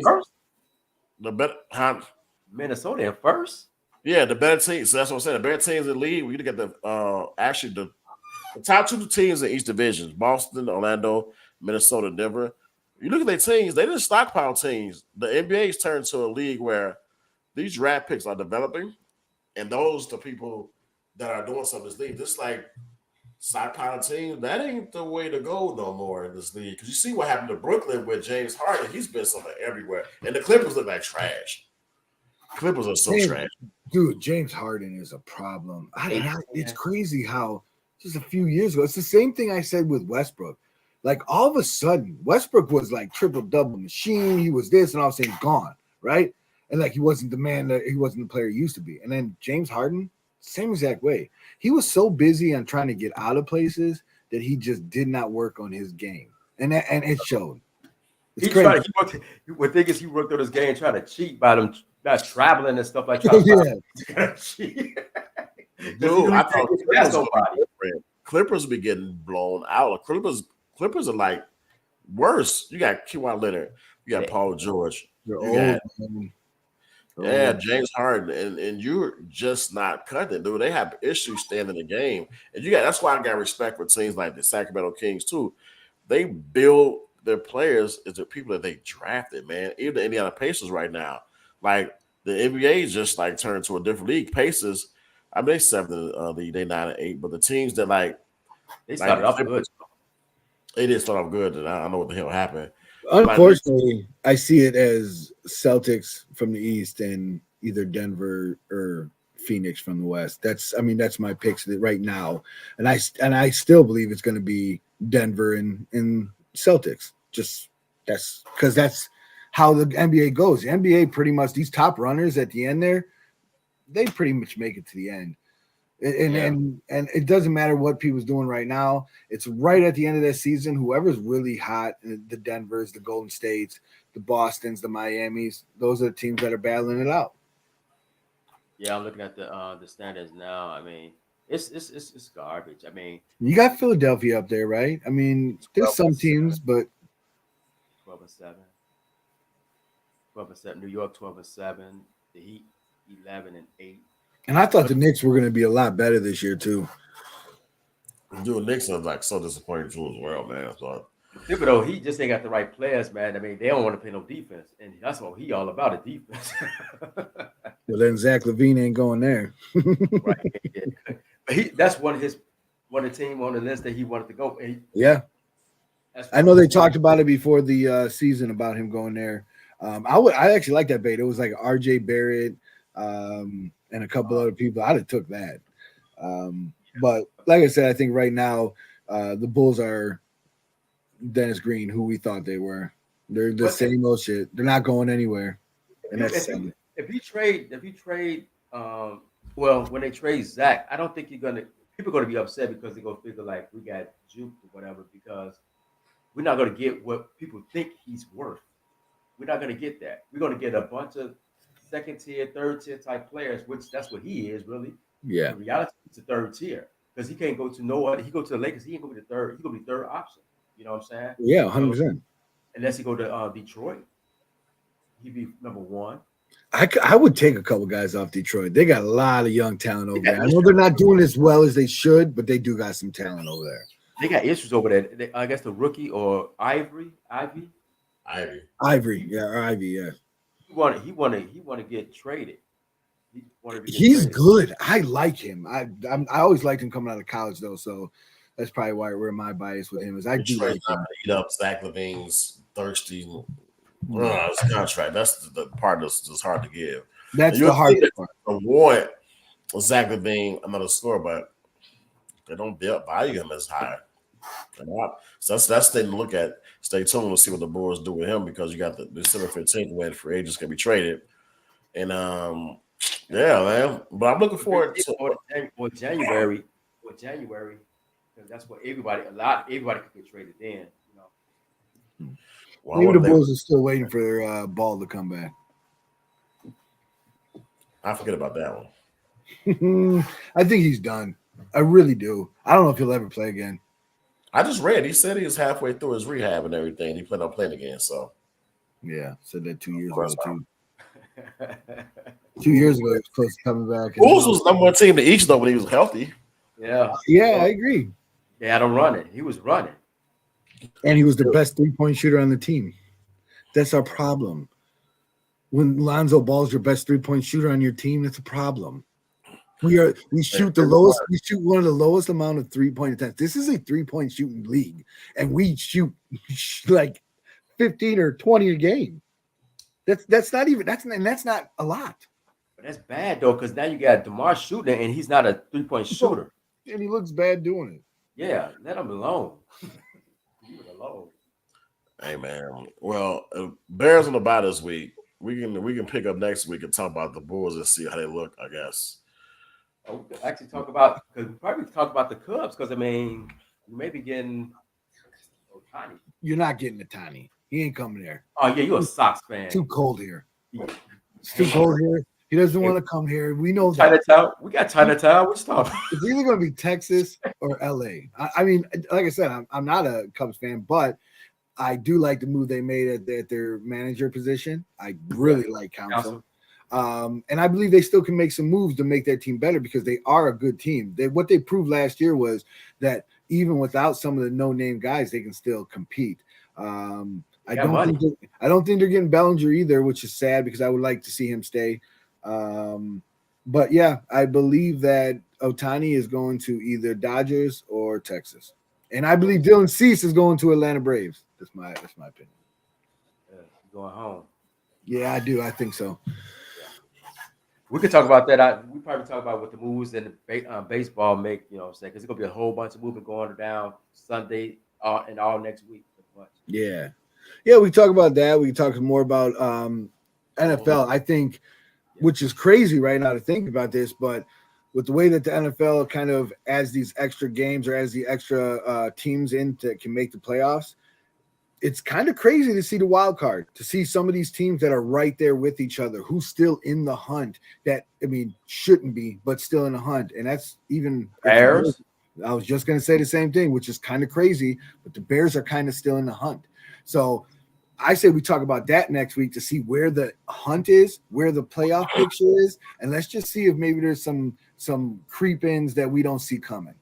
B: Minnesota in first.
A: Yeah, the better teams. So that's what I'm saying. The better teams in the league. We look at the The top two teams in each division: Boston, Orlando, Minnesota, Denver. You look at their teams; they didn't stockpile teams. The NBA's turned to a league where these draft picks are developing, and those the people that are doing something in this league. Just like stockpile teams, that ain't the way to go no more in this league. Because you see what happened to Brooklyn with James Harden; he's been somewhere everywhere, and the Clippers look like trash. Clippers are so trash.
C: Dude, James Harden is a problem. It's crazy how just a few years ago, it's the same thing I said with Westbrook. Like all of a sudden, Westbrook was like triple-double machine. He was this, and all of a sudden he's gone, right? And like he wasn't the man that he wasn't the player he used to be. And then James Harden, same exact way. He was so busy on trying to get out of places that he just did not work on his game. And it showed.
B: He worked on his game trying to cheat by them not traveling and stuff like that.
A: Dude, I thought Clippers be getting blown out. Clippers are like worse. You got Kawhi Leonard, you got Paul George, James Harden, and you're just not cutting, dude. They have issues staying in the game, and that's why I got respect for teams like the Sacramento Kings too. They build their players as the people that they drafted, man. Even the Indiana Pacers right now, like the NBA just like turned to a different league. Pacers, I mean, they 7th in the league, they 9-8, but the teams that
B: they started off good.
A: They did start off good, and I don't know what the hell happened.
C: Unfortunately, I see it as Celtics from the East and either Denver or Phoenix from the West. That's my picks right now, and I still believe it's going to be Denver and Celtics. Just that's because that's how the NBA goes. The NBA pretty much these top runners at the end there, they pretty much make it to the end. And it doesn't matter what people's doing right now. It's right at the end of that season. Whoever's really hot, the Denvers, the Golden States, the Bostons, the Miamis, those are the teams that are battling it out.
B: Yeah, I'm looking at the standings now. I mean, it's garbage. I mean,
C: you got Philadelphia up there, right? I mean, there's some teams, but
B: 12-7. 12-7. New York 12-7. The Heat 11-8.
C: And I thought the Knicks were going to be a lot better this year too.
A: Dude, Knicks are like so disappointing too as well, man. So,
B: Thibodeau, he just ain't got the right players, man. I mean, they don't want to play no defense, and that's what he all about, a defense.
C: Well, then Zach LaVine ain't going there.
B: Right. But that's one of the team on the list that he wanted to go.
C: Yeah. I know they talked about it before the season about him going there. I actually like that bait. It was like RJ Barrett, and a couple other people. I'd have took that. But like I said, I think right now the Bulls are Dennis Green, who we thought they were. They're the same old shit. They're not going anywhere. And that's
B: if you trade when they trade Zack, I don't think people are gonna be upset because they're gonna figure like we got juked or whatever, because we're not gonna get what people think he's worth. We're not gonna get that. We're gonna get a bunch of second tier, third tier type players, which that's what he is really.
C: Yeah.
B: In reality, it's a third tier because he can't go to no other. He go to the Lakers. He ain't gonna be the third. He gonna be third option. You know what I'm saying?
C: Yeah, 100%.
B: Unless he go to Detroit, he'd be number one.
C: I would take a couple guys off Detroit. They got a lot of young talent over there. I know they're not doing as well as they should, but they do got some talent over there.
B: They got issues over there. I guess the rookie or Ivy.
C: Yeah, or Ivy. Yeah.
B: He want to get traded.
C: He's good. I like him. I always liked him coming out of college though, so that's probably where my bias with him is. I do like him.
A: Eat up Zach LaVine's thirsty his contract. That's the part that's just hard to give.
C: That's the hard part.
A: Award Zach LaVine another score, but they don't value him as high. So that's the thing to look at. Stay tuned to see what the Bulls do with him, because you got the December 15th when free agents can be traded. And yeah, man. But I'm looking forward to
B: January, because that's what everybody could get traded in. You know.
C: Well, maybe the Bulls are still waiting for Ball to come back.
A: I forget about that one.
C: I think he's done. I really do. I don't know if he'll ever play again.
A: I just read. He said he was halfway through his rehab and everything. He planned on playing again. So,
C: yeah, said that 2 years ago too. 2 years ago, he was close to coming back.
A: Bulls was number one team to each though when he was healthy.
B: Yeah,
C: I agree.
B: They had him running. He was running.
C: And he was the best 3-point shooter on the team. That's our problem. When Lonzo Ball's your best 3-point shooter on your team, that's a problem. We shoot the lowest. We shoot one of the lowest amount of 3-point attempts. This is a 3-point shooting league, and we shoot like 15 or 20 a game. That's not a lot.
B: But that's bad though, because now you got Demar shooting, and he's not a 3-point shooter.
C: And he looks bad doing it.
B: Yeah, let him alone. Leave it alone.
A: Hey man, well, Bears on the bye this week. We can pick up next week and talk about the Bulls and see how they look. I guess.
B: We could actually talk about because we probably talk about the Cubs because I mean you may be getting Tourney.
C: You're not getting Tourney. He ain't coming there.
B: Oh yeah, you're a Sox fan.
C: Too cold here. It's too cold here. He doesn't want to come here. We know that.
B: Chinatown. We got Chinatown. What's talking?
C: It's either going to be Texas or LA. I mean, like I said, I'm not a Cubs fan, but I do like the move they made at their manager position. I really like Council. And I believe they still can make some moves to make their team better because they are a good team. What they proved last year was that even without some of the no-name guys, they can still compete. I don't think they're getting Bellinger either, which is sad because I would like to see him stay. But yeah, I believe that Ohtani is going to either Dodgers or Texas, and I believe Dylan Cease is going to Atlanta Braves. That's my opinion.
B: Going home.
C: Yeah, I do. I think so.
B: We could talk about that. We probably talk about what the moves in the baseball make. You know what I'm saying? Because it's gonna be a whole bunch of movement going down Sunday and all next week.
C: Yeah. We talk about that. We talk more about NFL. I think, which is crazy right now to think about this, but with the way that the NFL kind of adds these extra games or as the extra teams in that can make the playoffs, it's kind of crazy to see the wild card, to see some of these teams that are right there with each other, who's still in the hunt that, I mean, shouldn't be, but still in the hunt. And that's even
B: Bears.
C: I was just going to say the same thing, which is kind of crazy, but the Bears are kind of still in the hunt. So I say we talk about that next week to see where the hunt is, where the playoff picture is, and let's just see if maybe there's some creep-ins that we don't see coming.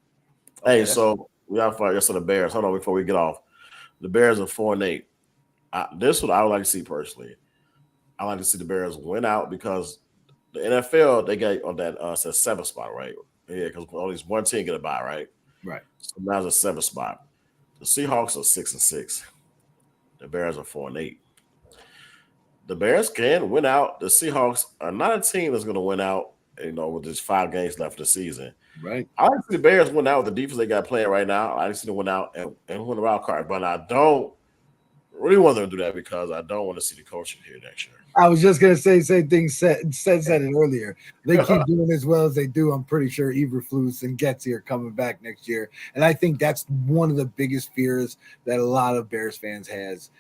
A: Hey, so we got to fight the Bears. Hold on before we get off. The Bears are 4-8. This is what I would like to see personally. I like to see the Bears win out because the NFL, they get on that 7th spot, right? Yeah, because only one team get a bye, right?
C: Right.
A: So now it's a 7th spot. The Seahawks are 6-6. The Bears are 4-8. The Bears can win out. The Seahawks are not a team that's going to win out, with just 5 games left of the season.
C: Right.
A: I like to see the Bears win out with the defense they got playing right now. I like to see them win out and win the wild card. But I don't really want them to do that because I don't want to see the coaching here next year.
C: I was just going to say same thing said it earlier. They keep doing as well as they do. I'm pretty sure Eberflus and Getsy are coming back next year. And I think that's one of the biggest fears that a lot of Bears fans has.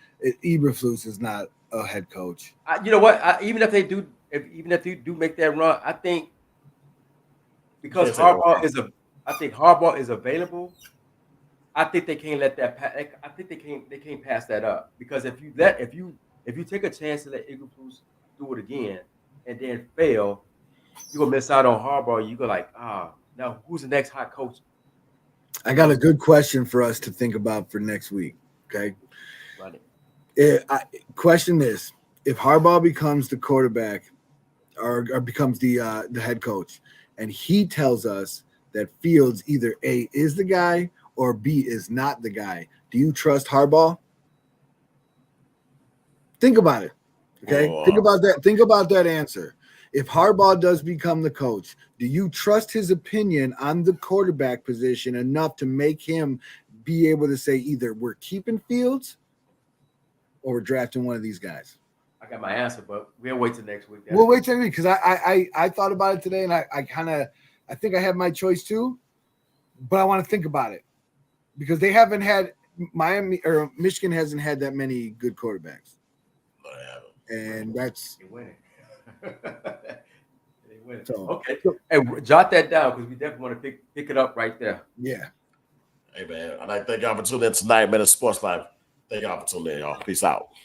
C: Eberflus is not a head coach.
B: You know what? Even if they do make that run, I think because Harbaugh is available. I think they can't let that pass. I think they can't pass that up because if you take a chance to let Eagles do it again and then fail, you're gonna miss out on Harbaugh. You go like, now who's the next hot coach?
C: I got a good question for us to think about for next week. Okay.
B: Run it.
C: Question this: if Harbaugh becomes the quarterback or becomes the head coach, and he tells us that Fields either A is the guy or B is not the guy, do you trust Harbaugh? Think about it. Okay. Think about that. Think about that answer. If Harbaugh does become the coach, do you trust his opinion on the quarterback position enough to make him be able to say either we're keeping Fields or we're drafting one of these guys?
B: I got my answer, but we'll wait till next week.
C: We'll wait till next week because I thought about it today and I think I have my choice too, but I want to think about it because they haven't had Michigan hasn't had that many good quarterbacks. And that's
B: they winning. They winning. So, okay. Hey, jot that down because we definitely want to pick it up right there.
C: Yeah.
A: Hey man, I'd like to thank y'all for tuning in tonight, man. It's Sports Life. Thank y'all for tuning in, y'all. Peace out.